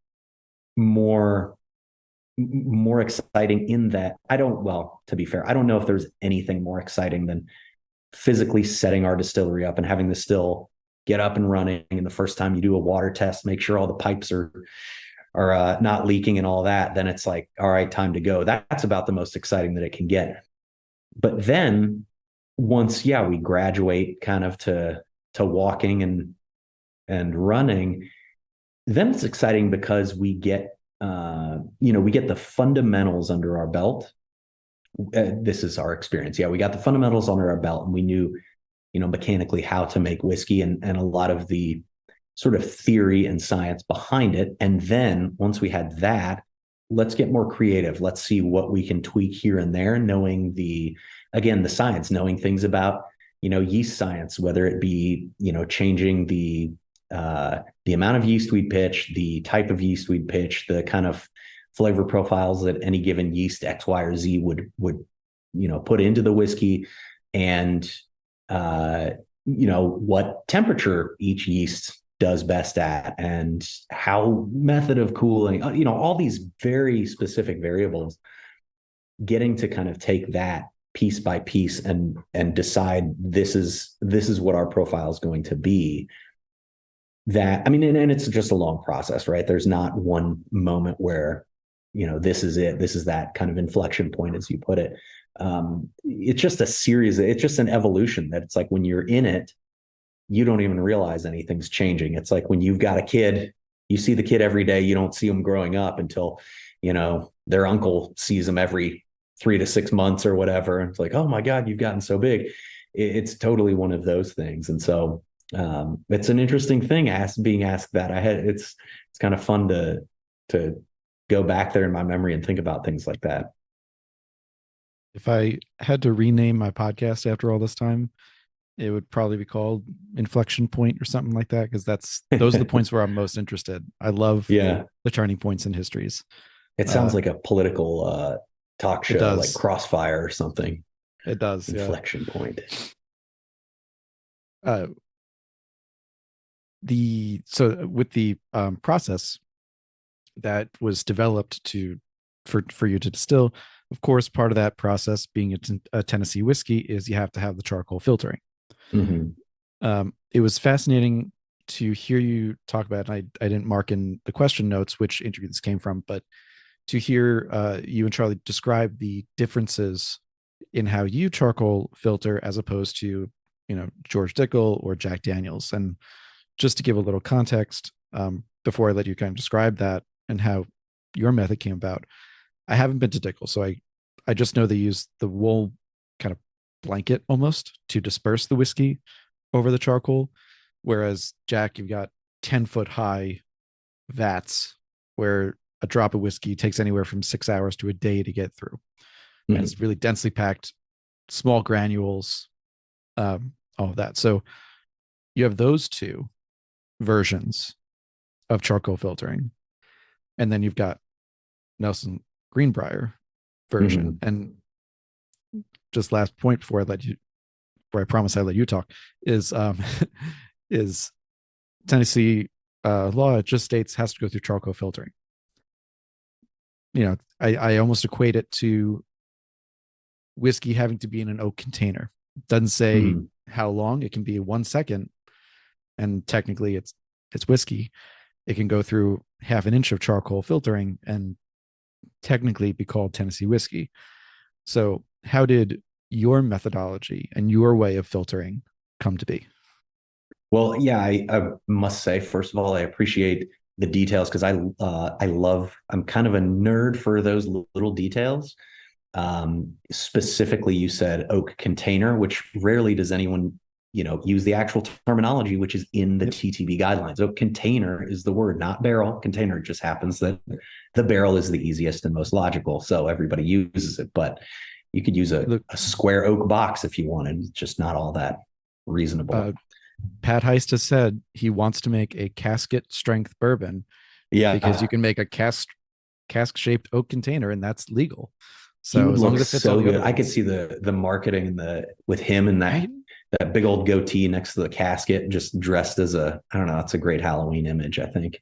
more exciting in that to be fair, I don't know if there's anything more exciting than physically setting our distillery up and having the still get up and running. And the first time you do a water test, make sure all the pipes are not leaking and all that. Then it's like, all right, time to go. That's about the most exciting that it can get. But then once, we graduate kind of to walking and running, then it's exciting because we get the fundamentals under our belt. This is our experience. We got the fundamentals under our belt, and we knew, mechanically how to make whiskey and a lot of the sort of theory and science behind it. And then once we had that, let's get more creative. Let's see what we can tweak here and there, knowing the science, knowing things about, yeast science, whether it be, changing the amount of yeast we'd pitch, the type of yeast we'd pitch, the kind of flavor profiles that any given yeast X, Y, or Z would put into the whiskey, and what temperature each yeast does best at, and how method of cooling, all these very specific variables, getting to kind of take that piece by piece and decide this is what our profile is going to be. And it's just a long process, right? There's not one moment where, this is it. This is that kind of inflection point, as you put it. It's just a series. It's just an evolution that it's like when you're in it, you don't even realize anything's changing. It's like when you've got a kid, you see the kid every day. You don't see them growing up until, their uncle sees them every 3 to 6 months or whatever. And it's like, oh my God, you've gotten so big. It's totally one of those things. And so it's an interesting thing being asked that. It's kind of fun to go back there in my memory and think about things like that. If I had to rename my podcast after all this time, it would probably be called Inflection Point or something like that, because those are the points where I'm most interested. I love the turning points in histories. It sounds like a political talk show, like Crossfire or something. It does. Inflection point. With the process that was developed for you to distill, of course, part of that process, being a Tennessee whiskey, is you have to have the charcoal filtering. Mm-hmm. It was fascinating to hear you talk about, and I didn't mark in the question notes which interview this came from, but to hear you and Charlie describe the differences in how you charcoal filter as opposed to, George Dickel or Jack Daniels. And just to give a little context, before I let you kind of describe that and how your method came about, I haven't been to Dickel, so I just know they use the wool kind of blanket almost to disperse the whiskey over the charcoal, whereas Jack, you've got 10-foot high vats where a drop of whiskey takes anywhere from 6 hours to a day to get through. And it's really densely packed, small granules, all of that. So you have those two versions of charcoal filtering, and then you've got Nelson Green Brier version. And just last point before I promise I let you talk, is is Tennessee law. It just states has to go through charcoal filtering. I almost equate it to whiskey having to be in an oak container. It doesn't say how long. It can be 1 second, and technically it's whiskey. It can go through half an inch of charcoal filtering and technically be called Tennessee whiskey. So how did your methodology and your way of filtering come to be? Well, yeah, I must say, first of all, I appreciate the details because I'm kind of a nerd for those little details. Specifically, you said oak container, which rarely does anyone, use the actual terminology, which is in the TTB guidelines. Oak container is the word, not barrel. Container just happens that the barrel is the easiest and most logical, so everybody uses it. But you could use a square oak box if you wanted. It's just not all that reasonable. Pat Heist has said he wants to make a casket strength bourbon. Yeah, because you can make a cask shaped oak container, and that's legal. So as long as it fits so good, I could see the marketing with him and that big old goatee next to the casket, just dressed as I don't know. It's a great Halloween image, I think.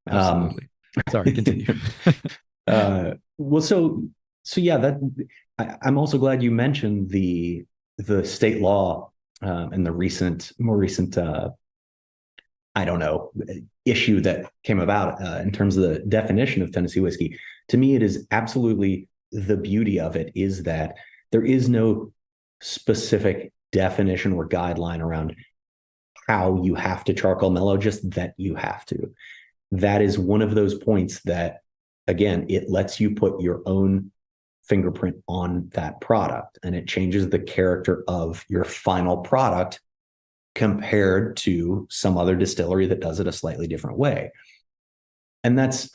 Absolutely. Sorry, continue. Well, so yeah, I'm also glad you mentioned the state law and the more recent I don't know, issue that came about in terms of the definition of Tennessee whiskey. To me, it is absolutely the beauty of it is that there is no specific definition or guideline around how you have to charcoal mellow, just that you have to. That is one of those points that, again, it lets you put your own fingerprint on that product, and it changes the character of your final product compared to some other distillery that does it a slightly different way. And that's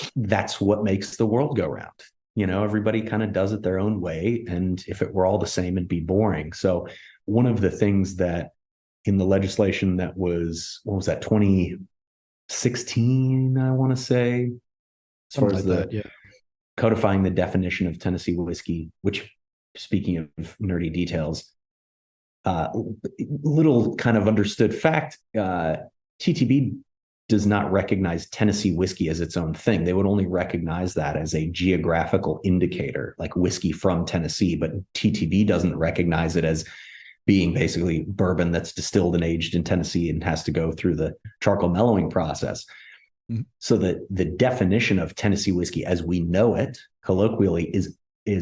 what makes the world go round. Everybody kind of does it their own way. And if it were all the same, it'd be boring. So one of the things that in the legislation that was, 2016, I want to say, as far as codifying the definition of Tennessee whiskey, which, speaking of nerdy details, little kind of understood fact, TTB does not recognize Tennessee whiskey as its own thing. They would only recognize that as a geographical indicator, like whiskey from Tennessee, but TTB doesn't recognize it as being basically bourbon that's distilled and aged in Tennessee and has to go through the charcoal mellowing process. Mm-hmm. So the definition of Tennessee whiskey as we know it colloquially is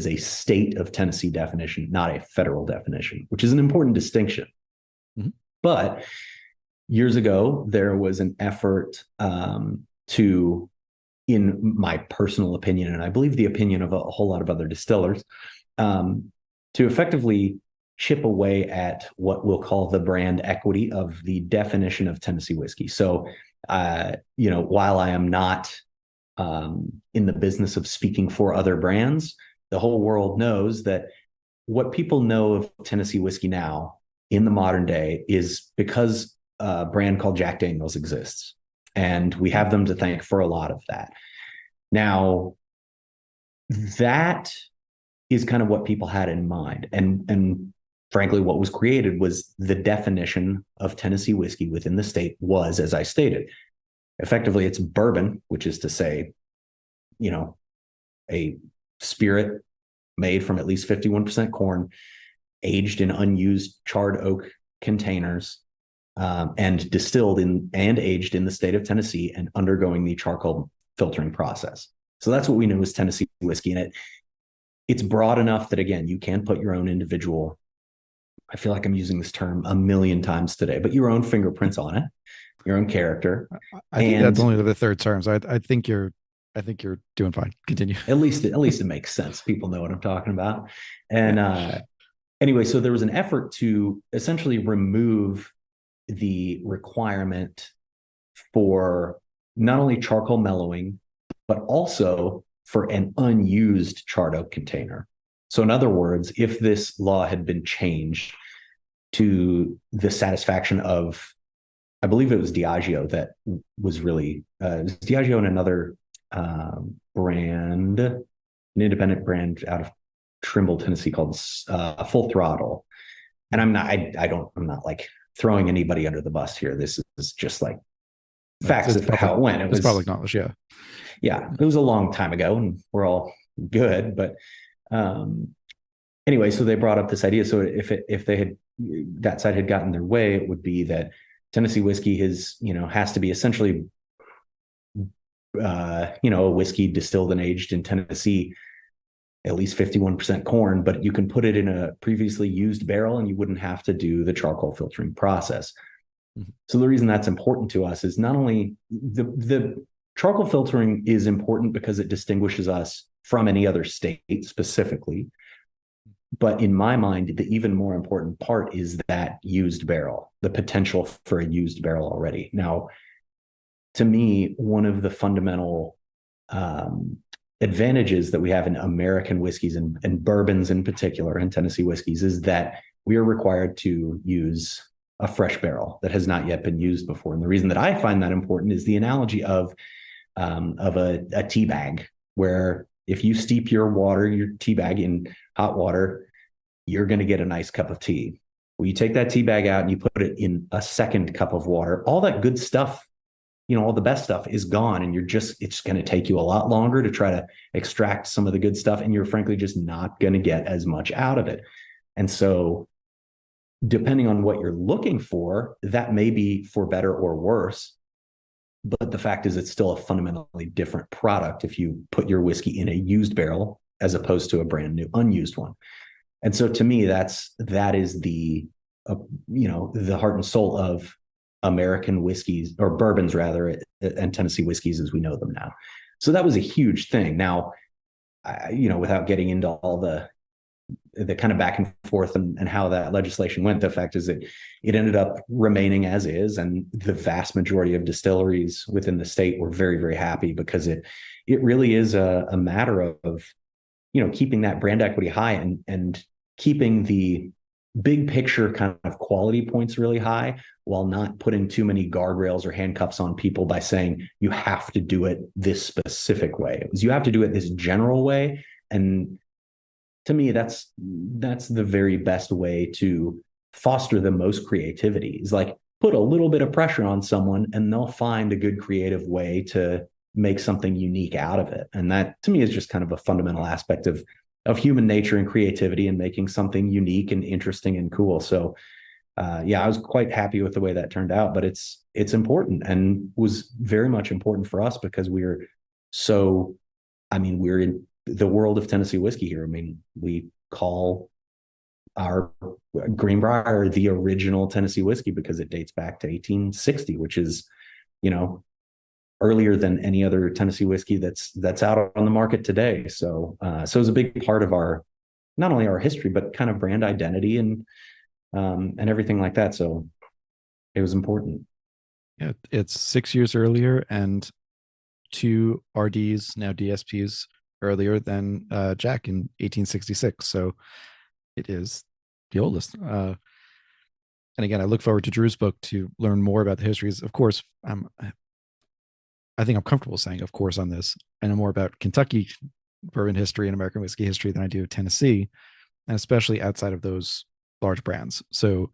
a state of Tennessee definition, not a federal definition, which is an important distinction. Mm-hmm. But years ago, there was an effort to, in my personal opinion, and I believe the opinion of a whole lot of other distillers, to effectively chip away at what we'll call the brand equity of the definition of Tennessee whiskey. So, while I am not in the business of speaking for other brands, the whole world knows that what people know of Tennessee whiskey now in the modern day is because a brand called Jack Daniels exists. And we have them to thank for a lot of that. Now, that is kind of what people had in mind. And frankly, what was created was the definition of Tennessee whiskey within the state was, as I stated, effectively it's bourbon, which is to say, a spirit made from at least 51% corn, aged in unused charred oak containers, and distilled in and aged in the state of Tennessee and undergoing the charcoal filtering process. So that's what we know as Tennessee whiskey. And it's broad enough that, again, you can put your own individual, I feel like I'm using this term a million times today, but your own fingerprints on it, your own character. I think that's only the third term. So I think you're doing fine. Continue. At least it makes sense. People know what I'm talking about. And anyway, so there was an effort to essentially remove the requirement for not only charcoal mellowing, but also for an unused charred oak container. So in other words, if this law had been changed to the satisfaction of, I believe it was Diageo that was really, Diageo and another brand, an independent brand out of Trimble, Tennessee called Full Throttle. And I'm not like throwing anybody under the bus here. This is just like facts of how it went. It's public knowledge. Yeah. Yeah. It was a long time ago and we're all good, but anyway, so they brought up this idea. So if they had, that side had gotten their way, it would be that Tennessee whiskey has to be essentially, a whiskey distilled and aged in Tennessee, at least 51% corn, but you can put it in a previously used barrel and you wouldn't have to do the charcoal filtering process. Mm-hmm. So the reason that's important to us is not only the charcoal filtering is important because it distinguishes us from any other state specifically. But in my mind, the even more important part is that used barrel, the potential for a used barrel already. Now, to me, one of the fundamental advantages that we have in American whiskeys and bourbons in particular, and Tennessee whiskeys, is that we are required to use a fresh barrel that has not yet been used before. And the reason that I find that important is the analogy of a tea bag, where if you steep your tea bag in hot water, you're going to get a nice cup of tea. Well, you take that tea bag out and you put it in a second cup of water, all that good stuff, all the best stuff is gone. And it's going to take you a lot longer to try to extract some of the good stuff. And you're frankly just not going to get as much out of it. And so depending on what you're looking for, that may be for better or worse. But the fact is, it's still a fundamentally different product if you put your whiskey in a used barrel as opposed to a brand new unused one. And so to me, that is the heart and soul of American whiskeys, or bourbons rather, and Tennessee whiskeys as we know them now. So that was a huge thing. Now, without getting into all the kind of back and forth and how that legislation went, the fact is that it ended up remaining as is, and the vast majority of distilleries within the state were very, very happy, because it really is a matter of keeping that brand equity high and keeping the big picture kind of quality points really high, while not putting too many guardrails or handcuffs on people by saying you have to do it this specific way. It was, you have to do it this general way. And to me, that's the very best way to foster the most creativity, is like put a little bit of pressure on someone and they'll find a good creative way to make something unique out of it. And that to me is just kind of a fundamental aspect of human nature and creativity, and making something unique and interesting and cool. So I was quite happy with the way that turned out, but it's important, and was very much important for us because we're in the world of Tennessee whiskey here. I mean, we call our Green Brier the original Tennessee whiskey because it dates back to 1860, which is, earlier than any other Tennessee whiskey that's out on the market today. So it was a big part of not only our history, but kind of brand identity and everything like that. So it was important. Yeah, it's 6 years earlier and 2 RDs, now DSPs, earlier than Jack in 1866. So it is the oldest. And again, I look forward to Drew's book to learn more about the histories. Of course, I think I'm comfortable saying, of course, on this. I know more about Kentucky bourbon history and American whiskey history than I do Tennessee, and especially outside of those large brands. So,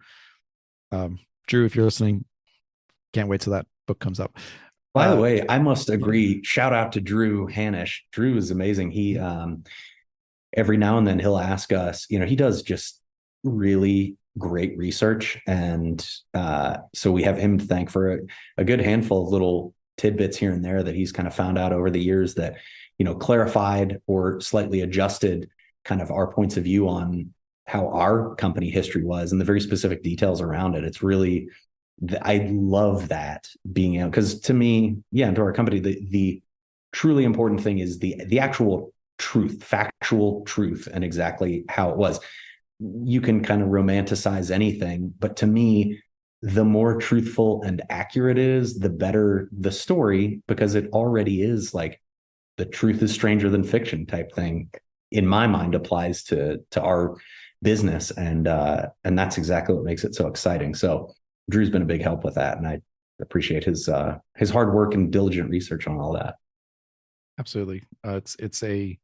Drew, if you're listening, can't wait till that book comes up. By the way, I must agree. Shout out to Drew Hanish. Drew is amazing. He, every now and then he'll ask us, he does just really great research. And so we have him to thank for a good handful of little tidbits here and there that he's kind of found out over the years that, clarified or slightly adjusted kind of our points of view on how our company history was and the very specific details around it. It's really, I love that being able, because to me, to our company, the truly important thing is the actual truth, factual truth, and exactly how it was. You can kind of romanticize anything, but to me, the more truthful and accurate it is, the better the story, because it already is like the truth is stranger than fiction type thing. In my mind, applies to our business, and that's exactly what makes it so exciting. So Drew's been a big help with that, and I appreciate his hard work and diligent research on all that. Absolutely. It's a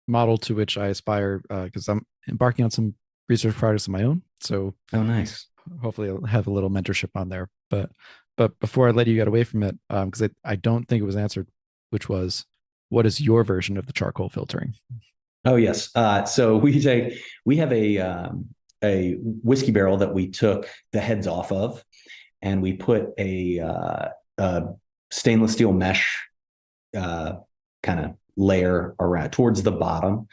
model to which I aspire, because I'm embarking on some research projects of my own. So nice. Hopefully I'll have a little mentorship on there. But before I let you get away from it, because I don't think it was answered, which was, what is your version of the charcoal filtering? Oh yes. So we have a whiskey barrel that we took the heads off of, and we put a stainless steel mesh kind of layer around towards the bottom,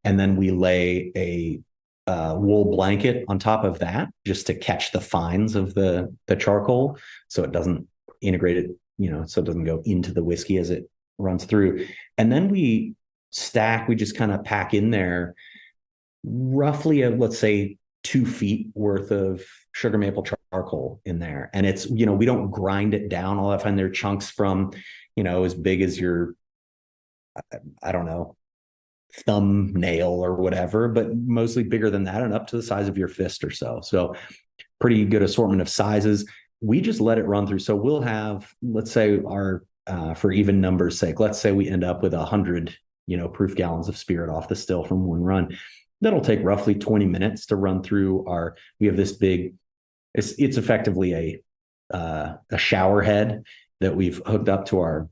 and then we lay a wool blanket on top of that just to catch the fines of the charcoal, so it doesn't integrate it, so it doesn't go into the whiskey as it runs through. And then we just kind of pack in there roughly let's say 2 feet worth of sugar maple charcoal in there. And it's, we don't grind it down all that time. They're chunks from, as big as your, I don't know, thumbnail or whatever, but mostly bigger than that and up to the size of your fist or so. So pretty good assortment of sizes. We just let it run through. So we'll have, let's say for even numbers sake, let's say we end up with 100, proof gallons of spirit off the still from one run. That'll take roughly 20 minutes to run through we have this big, it's effectively a shower head that we've hooked up to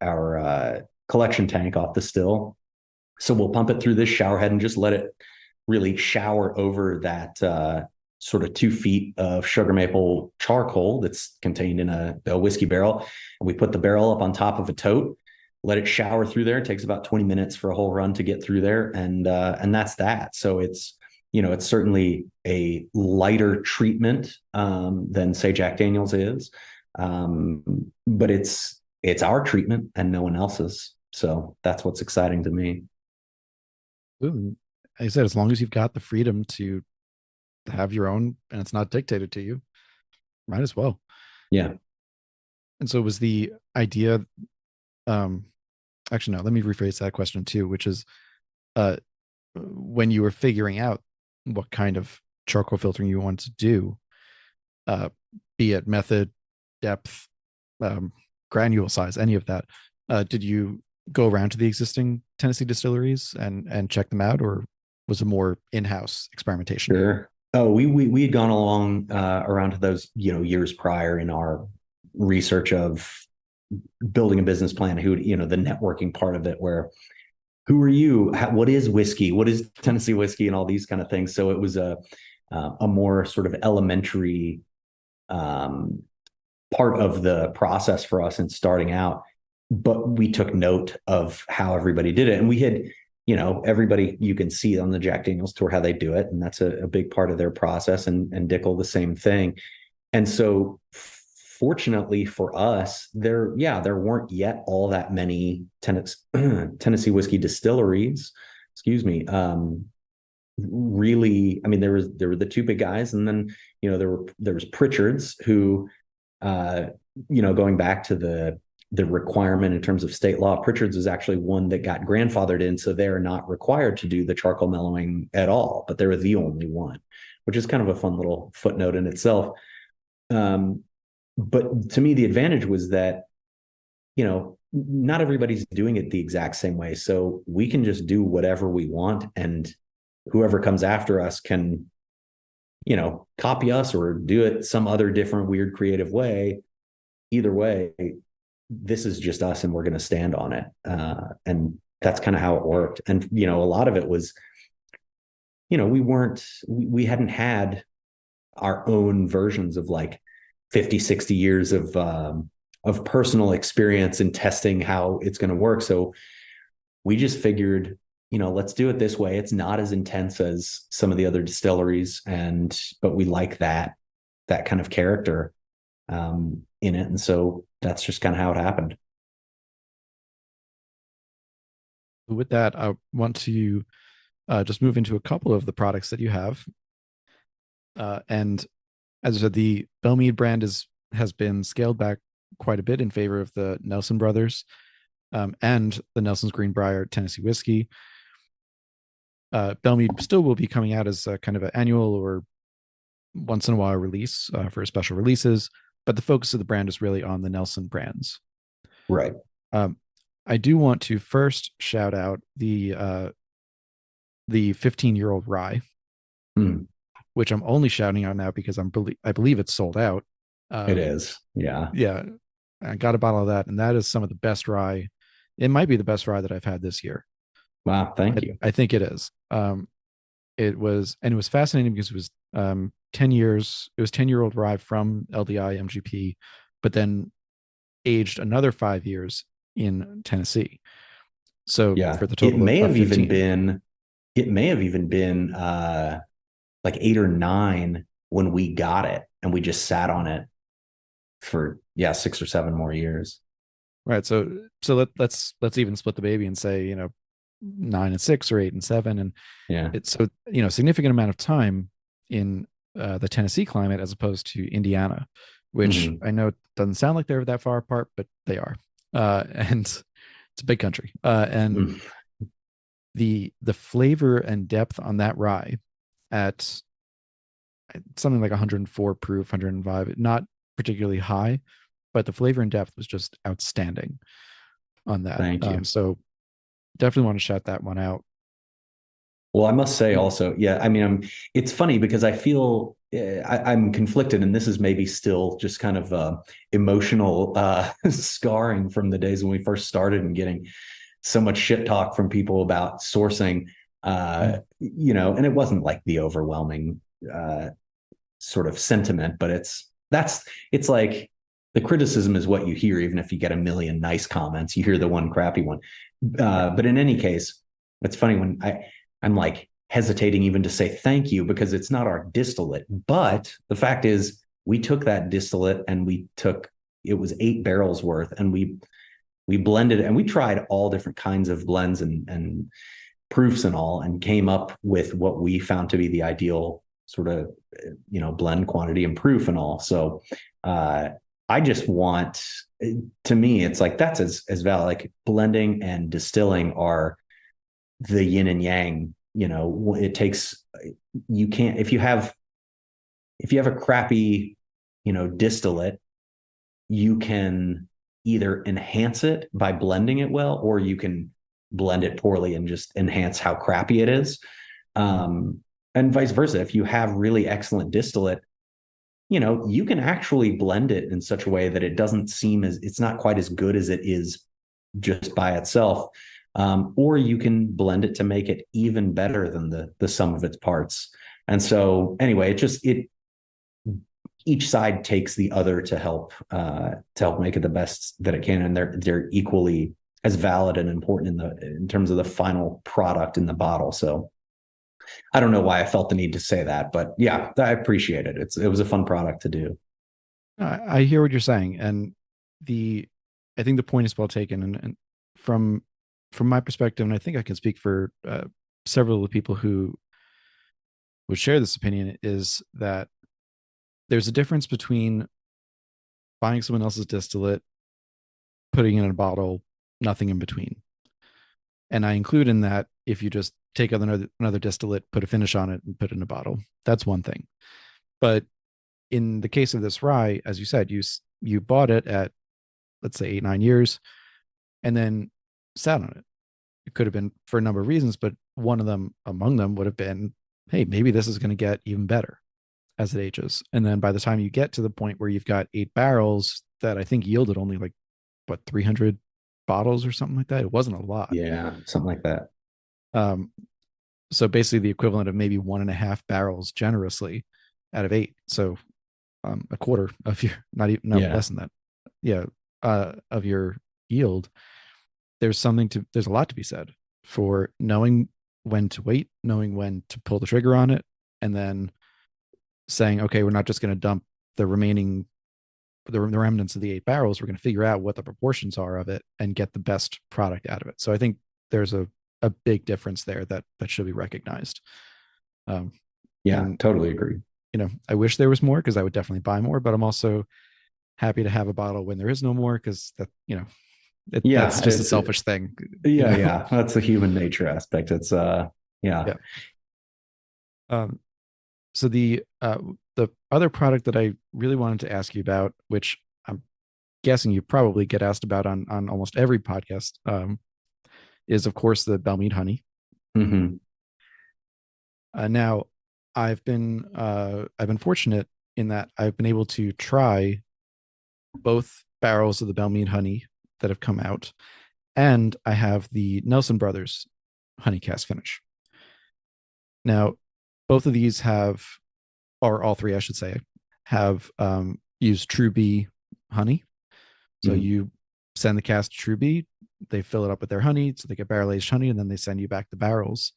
our collection tank off the still. So we'll pump it through this shower head and just let it really shower over that sort of 2 feet of sugar maple charcoal that's contained in a whiskey barrel. And we put the barrel up on top of a tote, let it shower through there. It takes about 20 minutes for a whole run to get through there. And that's that. So it's certainly a lighter treatment than say Jack Daniel's is. But it's our treatment and no one else's. So that's what's exciting to me. Ooh, like I said, as long as you've got the freedom to have your own and it's not dictated to you, might as well. Yeah. And so was the idea, actually, no, let me rephrase that question too, which is, when you were figuring out what kind of charcoal filtering you wanted to do, be it method, depth, granule size, any of that, did you go around to the existing Tennessee distilleries and check them out, or was it more in-house experimentation? Sure. Oh, we had gone along around to those, years prior in our research of building a business plan, the networking part of it, where who are you? What is whiskey? What is Tennessee whiskey and all these kind of things. So it was a more sort of elementary part of the process for us in starting out. But we took note of how everybody did it. And we had, everybody, you can see on the Jack Daniel's tour how they do it. And that's a big part of their process, and Dickel the same thing. And so fortunately for us, there weren't yet all that many Tennessee whiskey distilleries, really. I mean, there were the two big guys, and then, there was Pritchard's, who, going back to the requirement in terms of state law, Pritchard's is actually one that got grandfathered in. So they're not required to do the charcoal mellowing at all, but they were the only one, which is kind of a fun little footnote in itself. But to me, the advantage was that, not everybody's doing it the exact same way. So we can just do whatever we want, and whoever comes after us can, copy us or do it some other different, weird, creative way. Either way, this is just us, and we're going to stand on it. And that's kind of how it worked. And, a lot of it was, we hadn't had our own versions of like 50, 60 years of personal experience in testing how it's going to work. So we just figured, let's do it this way. It's not as intense as some of the other distilleries, but we like that kind of character in it. And so that's just kind of how it happened. With that, I want to just move into a couple of the products that you have. And as I said, the Belle Meade brand has been scaled back quite a bit in favor of the Nelson brothers and the Nelson's Green Brier Tennessee Whiskey. Belle Meade still will be coming out as a kind of an annual or once in a while release for special releases, but the focus of the brand is really on the Nelson brands. Right. I do want to first shout out the 15-year-old rye, which I'm only shouting out now because I believe it's sold out. It is. Yeah. Yeah. I got a bottle of that, and that is some of the best rye. It might be the best rye that I've had this year. Wow. Thank you. I think it is. It was fascinating because it was 10 years. It was 10-year-old rye from LDI MGP, but then aged another 5 years in Tennessee. So yeah, for the total, it may of have 15. even been like 8 or 9 when we got it, and we just sat on it for 6 or 7 more years. Right. So let's even split the baby and say 9 and 6 or 8 and 7, and it's so significant amount of time in the Tennessee climate as opposed to Indiana, which I know doesn't sound like they're that far apart, but they are, and it's a big country, and the flavor and depth on that rye at something like 104 proof, 105, not particularly high, but the flavor and depth was just outstanding on that. Thank you. So definitely want to shout that one out. Well, I must say also, I mean, it's funny because I feel I'm conflicted, and this is maybe still just kind of emotional scarring from the days when we first started and getting so much shit talk from people about sourcing, and it wasn't like the overwhelming sort of sentiment, but it's like the criticism is what you hear, even if you get a million nice comments, you hear the one crappy one. But in any case, it's funny when I'm like hesitating even to say thank you because it's not our distillate. But the fact is, we took that distillate and it was 8 barrels worth, and we blended it, and we tried all different kinds of blends and proofs and all, and came up with what we found to be the ideal sort of blend quantity and proof and all. So I just want, to me, it's like that's as valid. Like blending and distilling are the yin and yang. It takes, you can't, if you have a crappy distillate, you can either enhance it by blending it well, or you can blend it poorly and just enhance how crappy it is, and vice versa. If you have really excellent distillate, you can actually blend it in such a way that it doesn't seem it's not quite as good as it is just by itself. Or you can blend it to make it even better than the sum of its parts. And so anyway, each side takes the other to help make it the best that it can. And they're equally as valid and important in terms of the final product in the bottle. So I don't know why I felt the need to say that, but yeah, I appreciate it. It was a fun product to do. I hear what you're saying, and I think the point is well taken. And from my perspective, and I think I can speak for several of the people who would share this opinion, is that there's a difference between buying someone else's distillate, putting it in a bottle, nothing in between. And I include in that, if you just take another distillate, put a finish on it, and put it in a bottle, that's one thing. But in the case of this rye, as you said, you bought it at, let's say, 8-9 years, and then sat on it. It could have been for a number of reasons, but among them would have been, hey, maybe this is going to get even better as it ages. And then by the time you get to the point where you've got 8 barrels that I think yielded only 300 bottles or something like that. It wasn't a lot. Yeah, something like that. So basically the equivalent of maybe 1.5 barrels generously out of 8. So a quarter of your, not even, no, Yeah. less than that. Yeah. Of your yield. There's a lot to be said for knowing when to wait, knowing when to pull the trigger on it, and then saying, okay, we're not just going to dump the the remnants of the 8 barrels. We're going to figure out what the proportions are of it and get the best product out of it. So I think there's a big difference there that should be recognized. Um, Yeah, and totally agree. I wish there was more because I would definitely buy more, but I'm also happy to have a bottle when there is no more because that's Yeah, just a selfish thing. yeah. That's the human nature aspect. It's yeah. Yeah. Um, so the other product that I really wanted to ask you about, which I'm guessing you probably get asked about on almost every podcast, is of course the Belle Meade honey. Mm-hmm. Now, I've been fortunate in that I've been able to try both barrels of the Belle Meade honey that have come out, and I have the Nelson Brothers honey cask finish. Now, both of these have, or all three, I should say, have used True Bee honey. So Mm-hmm. you send the cask to True Bee, they fill it up with their honey, so they get barrel aged honey, and then they send you back the barrels.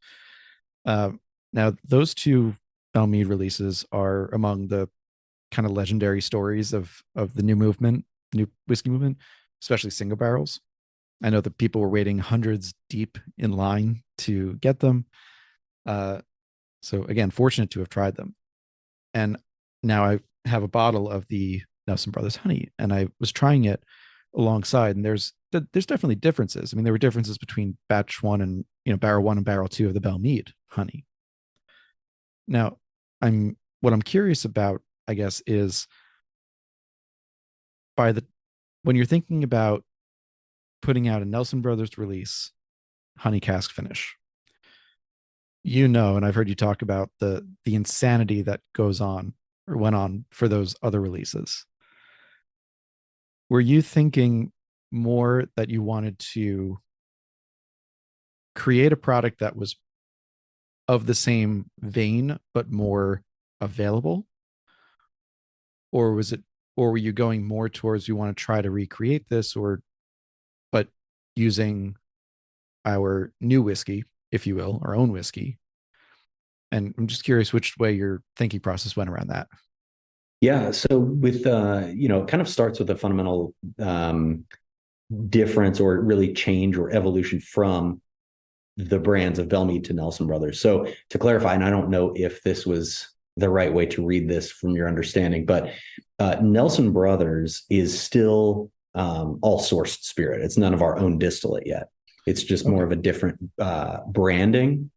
Uh, Now, those two Belle Meade releases are among the kind of legendary stories of the new whiskey movement, especially single barrels. I know that people were waiting hundreds deep in line to get them. Uh, so again, fortunate to have tried them. And now I have a bottle of the Nelson Brothers honey, and I was trying it alongside, and there's definitely differences. I mean, there were differences between batch one and barrel one and barrel two of the Belle Meade honey. Now, what I'm curious about, I guess, is by the when you're thinking about putting out a Nelson Brothers release honey cask finish, and I've heard you talk about the insanity that goes on or went on for those other releases. Were you thinking more that you wanted to create a product that was of the same vein but more available, or were you going more towards you want to try to recreate this, but using our new whiskey, if you will, our own whiskey? And I'm just curious which way your thinking process went around that. Yeah. So with it kind of starts with a fundamental difference or really change or evolution from the brands of Belle Meade to Nelson Brothers. So to clarify, and I don't know if this was the right way to read this from your understanding, but Nelson Brothers is still all sourced spirit. It's none of our own distillate yet. It's just more of a different branding.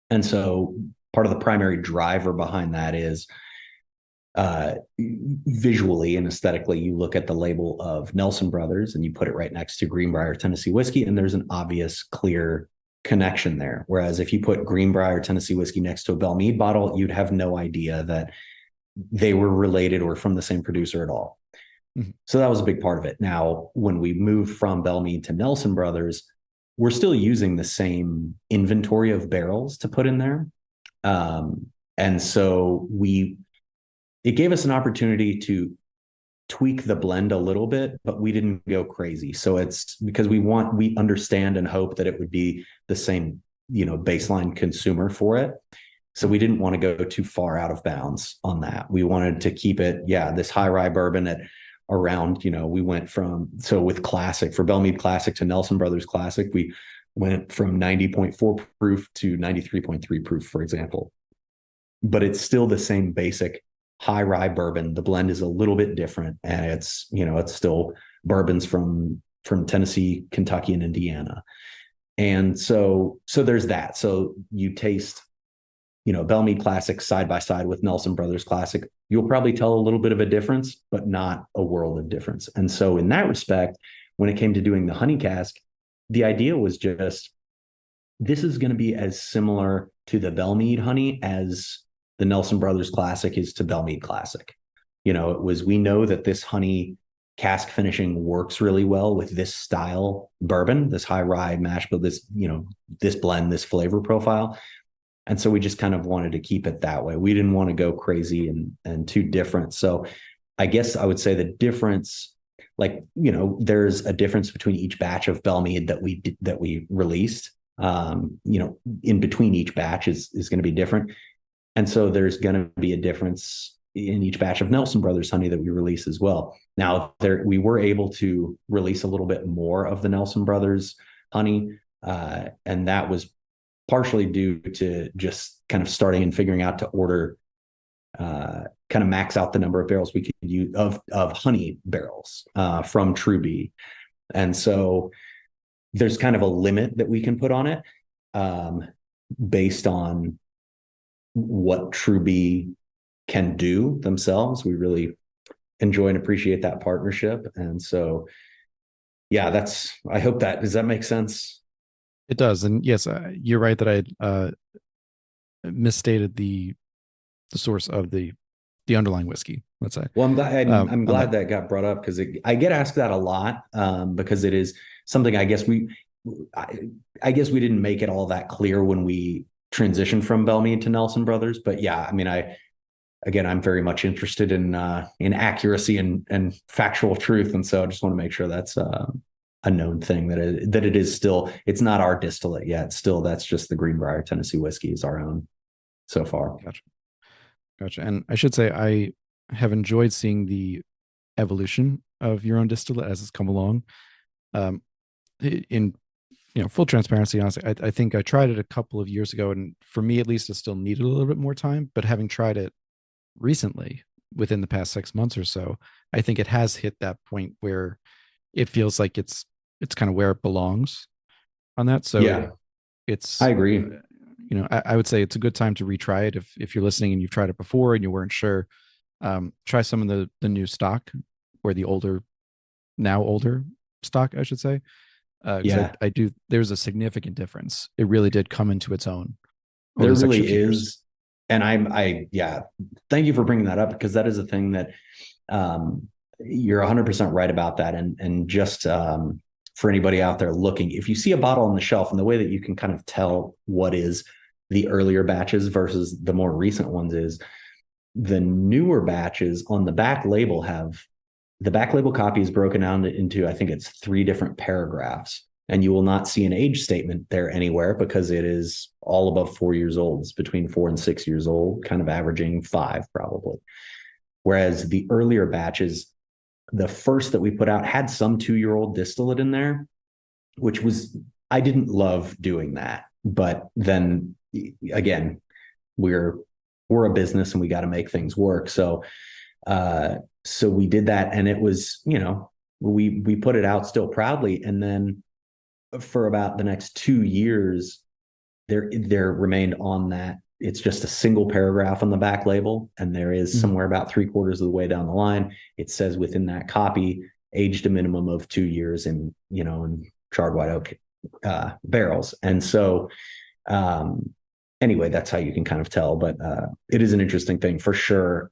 And so part of the primary driver behind that is visually and aesthetically, you look at the label of Nelson Brothers and you put it right next to Green Brier Tennessee Whiskey, and there's an obvious, clear connection there. Whereas if you put Green Brier Tennessee Whiskey next to a Belle Meade bottle, you'd have no idea that they were related or from the same producer at all. Mm-hmm. So that was a big part of it. Now, when we moved from Belle Meade to Nelson Brothers, we're still using the same inventory of barrels to put in there. And so it gave us an opportunity to tweak the blend a little bit, but we didn't go crazy. So it's because we understand and hope that it would be the same, baseline consumer for it. So we didn't want to go too far out of bounds on that. We wanted to keep it, this high rye bourbon at around, we went with classic, for Belle Meade Classic to Nelson Brothers Classic, we went from 90.4 proof to 93.3 proof, for example. But it's still the same basic high rye bourbon. The blend is a little bit different, and it's still bourbons from Tennessee, Kentucky, and Indiana. And so there's that. So you taste, Belle Meade Classic side by side with Nelson Brothers Classic, you'll probably tell a little bit of a difference, but not a world of difference. And so in that respect, when it came to doing the honey cask, the idea was just, this is going to be as similar to the Belle Meade honey as the Nelson Brothers Classic is to Belle Meade Classic. We know that this honey cask finishing works really well with this style bourbon, this high rye mash bill, this blend, this flavor profile. And so we just kind of wanted to keep it that way. We didn't want to go crazy and too different. So I guess I would say the difference, like, there's a difference between each batch of Belle Meade that we released. In between each batch is going to be different. And so there's going to be a difference in each batch of Nelson Brothers honey that we release as well. Now, we were able to release a little bit more of the Nelson Brothers honey, and that was partially due to just kind of starting and figuring out to order, kind of max out the number of barrels we could use of honey barrels from True Bee. And so there's kind of a limit that we can put on it based on what True Bee can do themselves. We really enjoy and appreciate that partnership. And so, yeah, I hope does that make sense? It does. And yes, you're right that I misstated the source of the underlying whiskey, let's say. Well, I'm glad that got brought up, because I get asked that a lot, because it is something I guess we didn't make it all that clear when we transitioned from Belle Meade to Nelson Brothers. But yeah, I mean, I'm very much interested in accuracy and factual truth. And so I just want to make sure that's a known thing, that it is still, it's not our distillate yet. Still, that's just the Green Brier Tennessee Whiskey is our own so far. Gotcha. And I should say, I have enjoyed seeing the evolution of your own distillate as it's come along. In full transparency, honestly, I think I tried it a couple of years ago, and for me at least, it still needed a little bit more time. But having tried it recently, within the past 6 months or so, I think it has hit that point where it feels like it's kind of where it belongs on that. So yeah, I agree. I would say it's a good time to retry it if you're listening and you've tried it before and you weren't sure. Try some of the new stock, or the older stock, I should say. Yeah, I do. There's a significant difference. It really did come into its own. There really is. And thank you for bringing that up, because that is a thing that you're 100% right about that. And just for anybody out there looking, if you see a bottle on the shelf, and the way that you can kind of tell what is the earlier batches versus the more recent ones is the newer batches on the back label the back label copy is broken down into, I think it's 3 different paragraphs, and you will not see an age statement there anywhere, because it is all above 4 years old. It's between 4 and 6 years old, kind of averaging 5 probably. Whereas the earlier batches, the first that we put out had some 2-year-old distillate in there, which I didn't love doing that. But then again, we're a business and we got to make things work. So we did that, and it was, we put it out still proudly. And then for about the next 2 years, there remained on that. It's just a single paragraph on the back label. And there is somewhere about 3/4 of the way down the line, it says within that copy, aged a minimum of 2 years in charred white oak barrels. And so, anyway, that's how you can kind of tell, but it is an interesting thing for sure.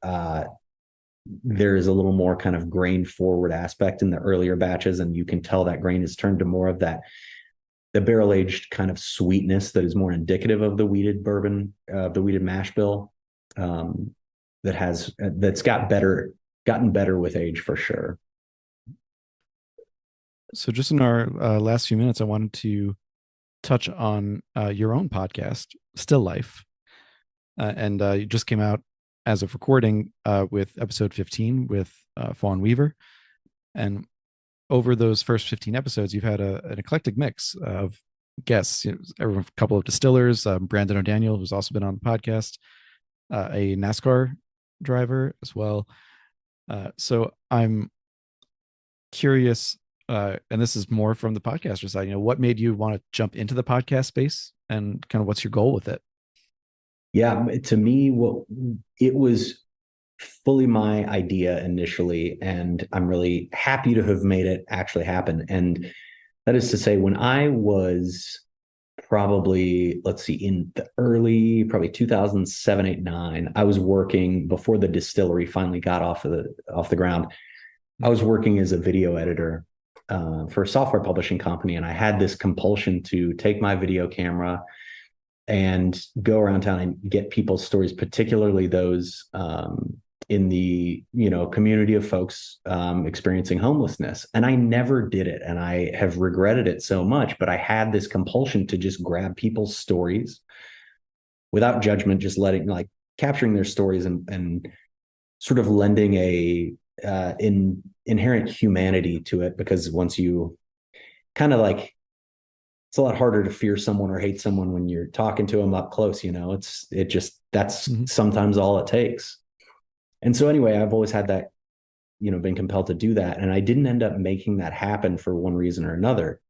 There is a little more kind of grain forward aspect in the earlier batches, and you can tell that grain is turned to more of the barrel aged kind of sweetness that is more indicative of the wheated bourbon, the wheated mash bill, that's gotten better with age for sure. So just in our last few minutes, I wanted to touch on your own podcast, Still Life. And you just came out as of recording with episode 15 with Fawn Weaver. And over those first 15 episodes, you've had an eclectic mix of guests, a couple of distillers, Brandon O'Daniel, who's also been on the podcast, a NASCAR driver as well. So I'm curious, and this is more from the podcaster side, what made you want to jump into the podcast space, and kind of what's your goal with it? Yeah, to me, it was fully my idea initially, and I'm really happy to have made it actually happen. And that is to say, when I was probably, in the early, probably 2007, 8, 9, I was working before the distillery finally got off the ground. I was working as a video editor for a software publishing company, and I had this compulsion to take my video camera and go around town and get people's stories, particularly those in the community of folks experiencing homelessness. And I never did it, and I have regretted it so much. But I had this compulsion to just grab people's stories without judgment, just capturing their stories and sort of lending a inherent humanity to it, because once you kind of it's a lot harder to fear someone or hate someone when you're talking to them up close. That's sometimes all it takes. And so anyway, I've always had that, been compelled to do that. And I didn't end up making that happen for one reason or another,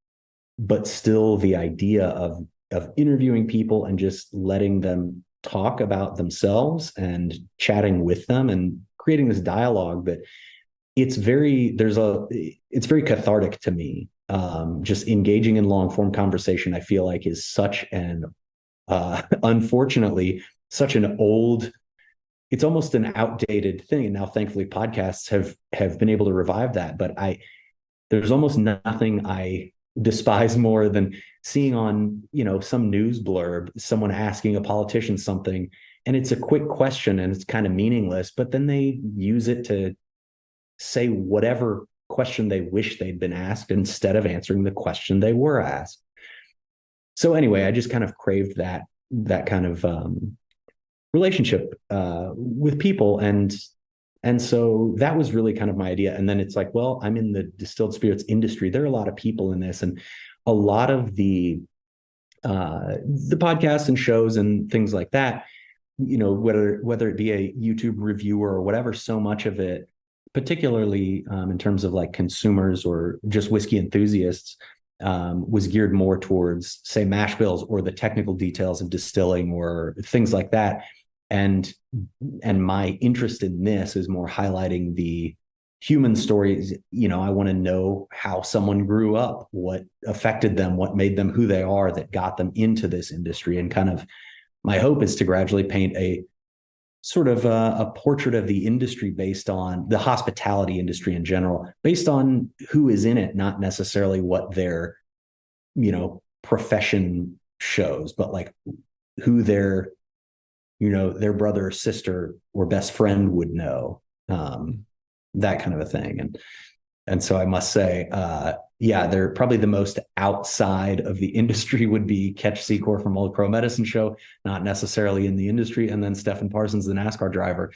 but still the idea of interviewing people and just letting them talk about themselves and chatting with them and creating this dialogue that it's very cathartic to me. Just engaging in long form conversation, I feel like is such an, unfortunately, such an old, it's almost an outdated thing. And now thankfully podcasts have been able to revive that. But there's almost nothing I despise more than seeing on, some news blurb, someone asking a politician something, and it's a quick question and it's kind of meaningless, but then they use it to say whatever question they wish they'd been asked instead of answering the question they were asked. So anyway, I just kind of craved that kind of relationship with people, and so that was really kind of my idea. And then it's like, well, I'm in the distilled spirits industry. There are a lot of people in this, and a lot of the podcasts and shows and things like that, whether it be a YouTube reviewer or whatever, so much of it, particularly in terms of consumers or just whiskey enthusiasts, was geared more towards, say, mash bills or the technical details of distilling or things like that. And my interest in this is more highlighting the human stories. I want to know how someone grew up, what affected them, what made them who they are, that got them into this industry. And kind of my hope is to gradually paint a sort of a portrait of the industry based on the hospitality industry in general, based on who is in it, not necessarily what their, profession shows, but who their brother or sister or best friend would know, that kind of a thing. And so I must say, they're probably the most outside of the industry would be Ketch Secor from Old Crow Medicine Show, not necessarily in the industry. And then Stephen Parsons, the NASCAR driver.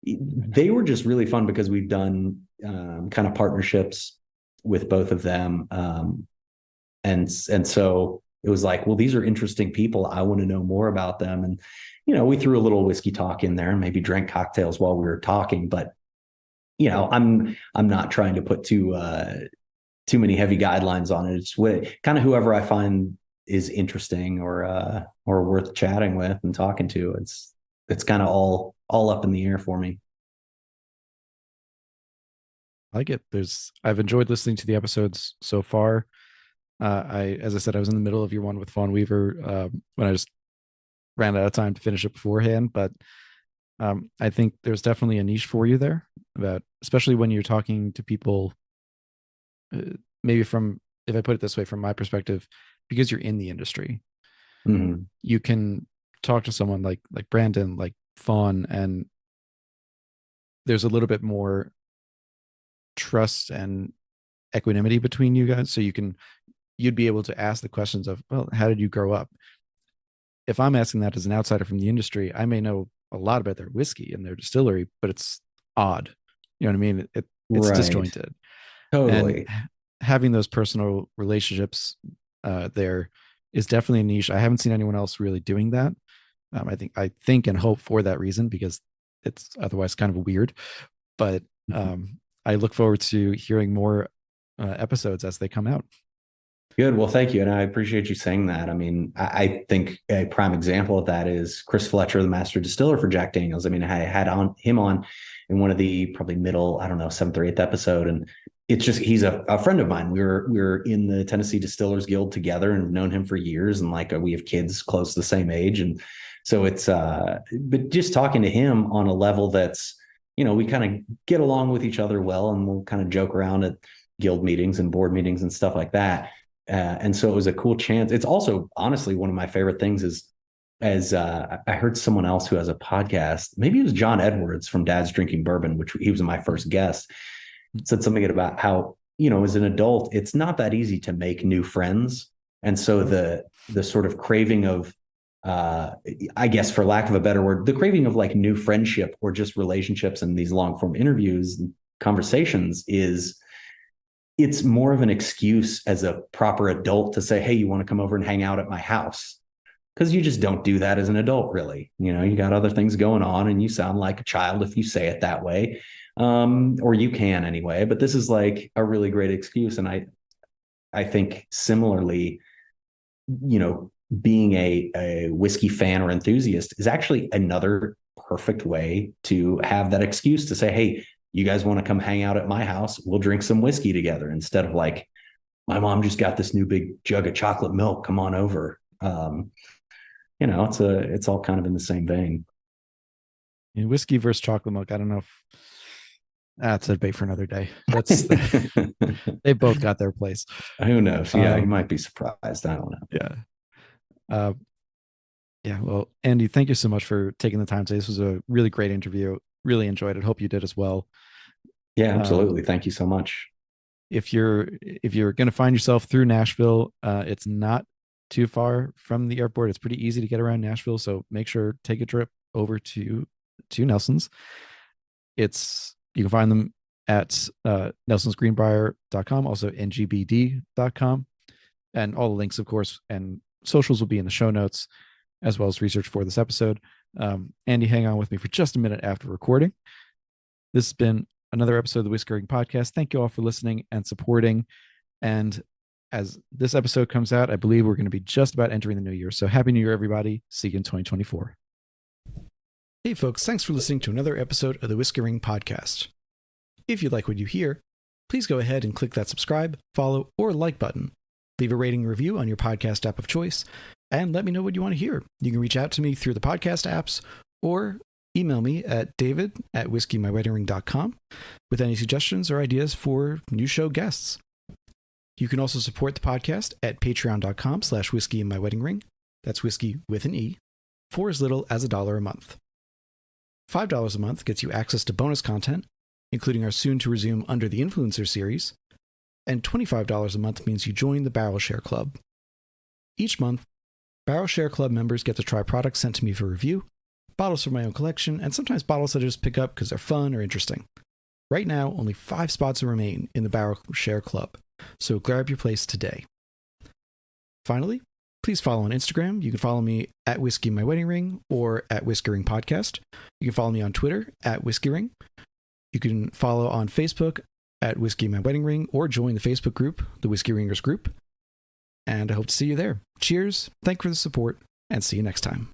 They were just really fun because we've done kind of partnerships with both of them. And so it was like, well, these are interesting people. I want to know more about them. And, we threw a little whiskey talk in there and maybe drank cocktails while we were talking, but I'm not trying to put too many heavy guidelines on it. It's kind of whoever I find is interesting or worth chatting with and talking to. It's kind of all up in the air for me. I like it. I've enjoyed listening to the episodes so far. As I said, I was in the middle of your one with Fawn Weaver when I just ran out of time to finish it beforehand, but I think there's definitely a niche for you there, especially when you're talking to people, maybe if I put it this way, from my perspective, because you're in the industry, you can talk to someone like Brandon, like Fawn, and there's a little bit more trust and equanimity between you guys. So you'd be able to ask the questions of, well, how did you grow up? If I'm asking that as an outsider from the industry, I may know a lot about their whiskey and their distillery, but it's odd. You know what I mean? It's right. Disjointed. Totally. And having those personal relationships there is definitely a niche. I haven't seen anyone else really doing that. I think and hope for that reason, because it's otherwise kind of weird. But I look forward to hearing more episodes as they come out. Good. Well, thank you. And I appreciate you saying that. I mean, I think a prime example of that is Chris Fletcher, the master distiller for Jack Daniels. I mean, I had him on in one of the probably middle, 7th or 8th episode. And it's just, he's a friend of mine. We were in the Tennessee Distillers Guild together and known him for years. And we have kids close to the same age. And so it's, but just talking to him on a level that's, we kind of get along with each other well, and we'll kind of joke around at guild meetings and board meetings and stuff like that. And so it was a cool chance. It's also honestly one of my favorite things is as I heard someone else who has a podcast, maybe it was John Edwards from Dad's Drinking Bourbon, which he was my first guest, said something about how, as an adult, it's not that easy to make new friends. And so the sort of craving of, I guess for lack of a better word, the craving of like new friendship or just relationships and these long form interviews and conversations it's more of an excuse as a proper adult to say, hey, you want to come over and hang out at my house? Because you just don't do that as an adult, really. You got other things going on and you sound like a child if you say it that way. Or you can anyway, but this is like a really great excuse. And I think similarly, being a whiskey fan or enthusiast is actually another perfect way to have that excuse to say, hey, you guys want to come hang out at my house? We'll drink some whiskey together, instead of like, my mom just got this new big jug of chocolate milk. Come on over. It's all kind of in the same vein. Whiskey versus chocolate milk. I don't know if that's a debate for another day. They both got their place. Who knows? Yeah, you might be surprised. I don't know. Yeah. Well, Andy, thank you so much for taking the time today. This was a really great interview. Really enjoyed it. Hope you did as well. Yeah, absolutely. Thank you so much. If you're going to find yourself through Nashville, it's not too far from the airport. It's pretty easy to get around Nashville. So make sure take a trip over to Nelson's. You can find them at nelsonsgreenbrier.com, also ngbd.com, and all the links, of course, and socials will be in the show notes, as well as research for this episode. Andy, hang on with me for just a minute after recording. This has been another episode of the Whiskey Ring Podcast. Thank you all for listening and supporting. And as this episode comes out, I believe we're going to be just about entering the new year. So happy New Year, everybody. See you in 2024. Hey, folks. Thanks for listening to another episode of the Whiskey Ring Podcast. If you like what you hear, please go ahead and click that subscribe, follow, or like button. Leave a rating and review on your podcast app of choice, and let me know what you want to hear. You can reach out to me through the podcast apps or email me at david@whiskeymyweddingring.com with any suggestions or ideas for new show guests. You can also support the podcast at patreon.com/whiskeymyweddingring. That's whiskey with an E, for as little as $1 a month. $5 a month gets you access to bonus content, including our soon-to-resume Under the Influencer series, and $25 a month means you join the Barrel Share Club. Each month, Barrel Share Club members get to try products sent to me for review, bottles from my own collection, and sometimes bottles that I just pick up because they're fun or interesting. Right now, only 5 spots remain in the Barrel Share Club, so grab your place today. Finally, please follow on Instagram. You can follow me at Whiskey My Wedding Ring or at Whiskey Ring Podcast. You can follow me on Twitter at Whiskey Ring. You can follow on Facebook at Whiskey My Wedding Ring or join the Facebook group, the Whiskey Ringers Group. And I hope to see you there. Cheers, thank you for the support, and see you next time.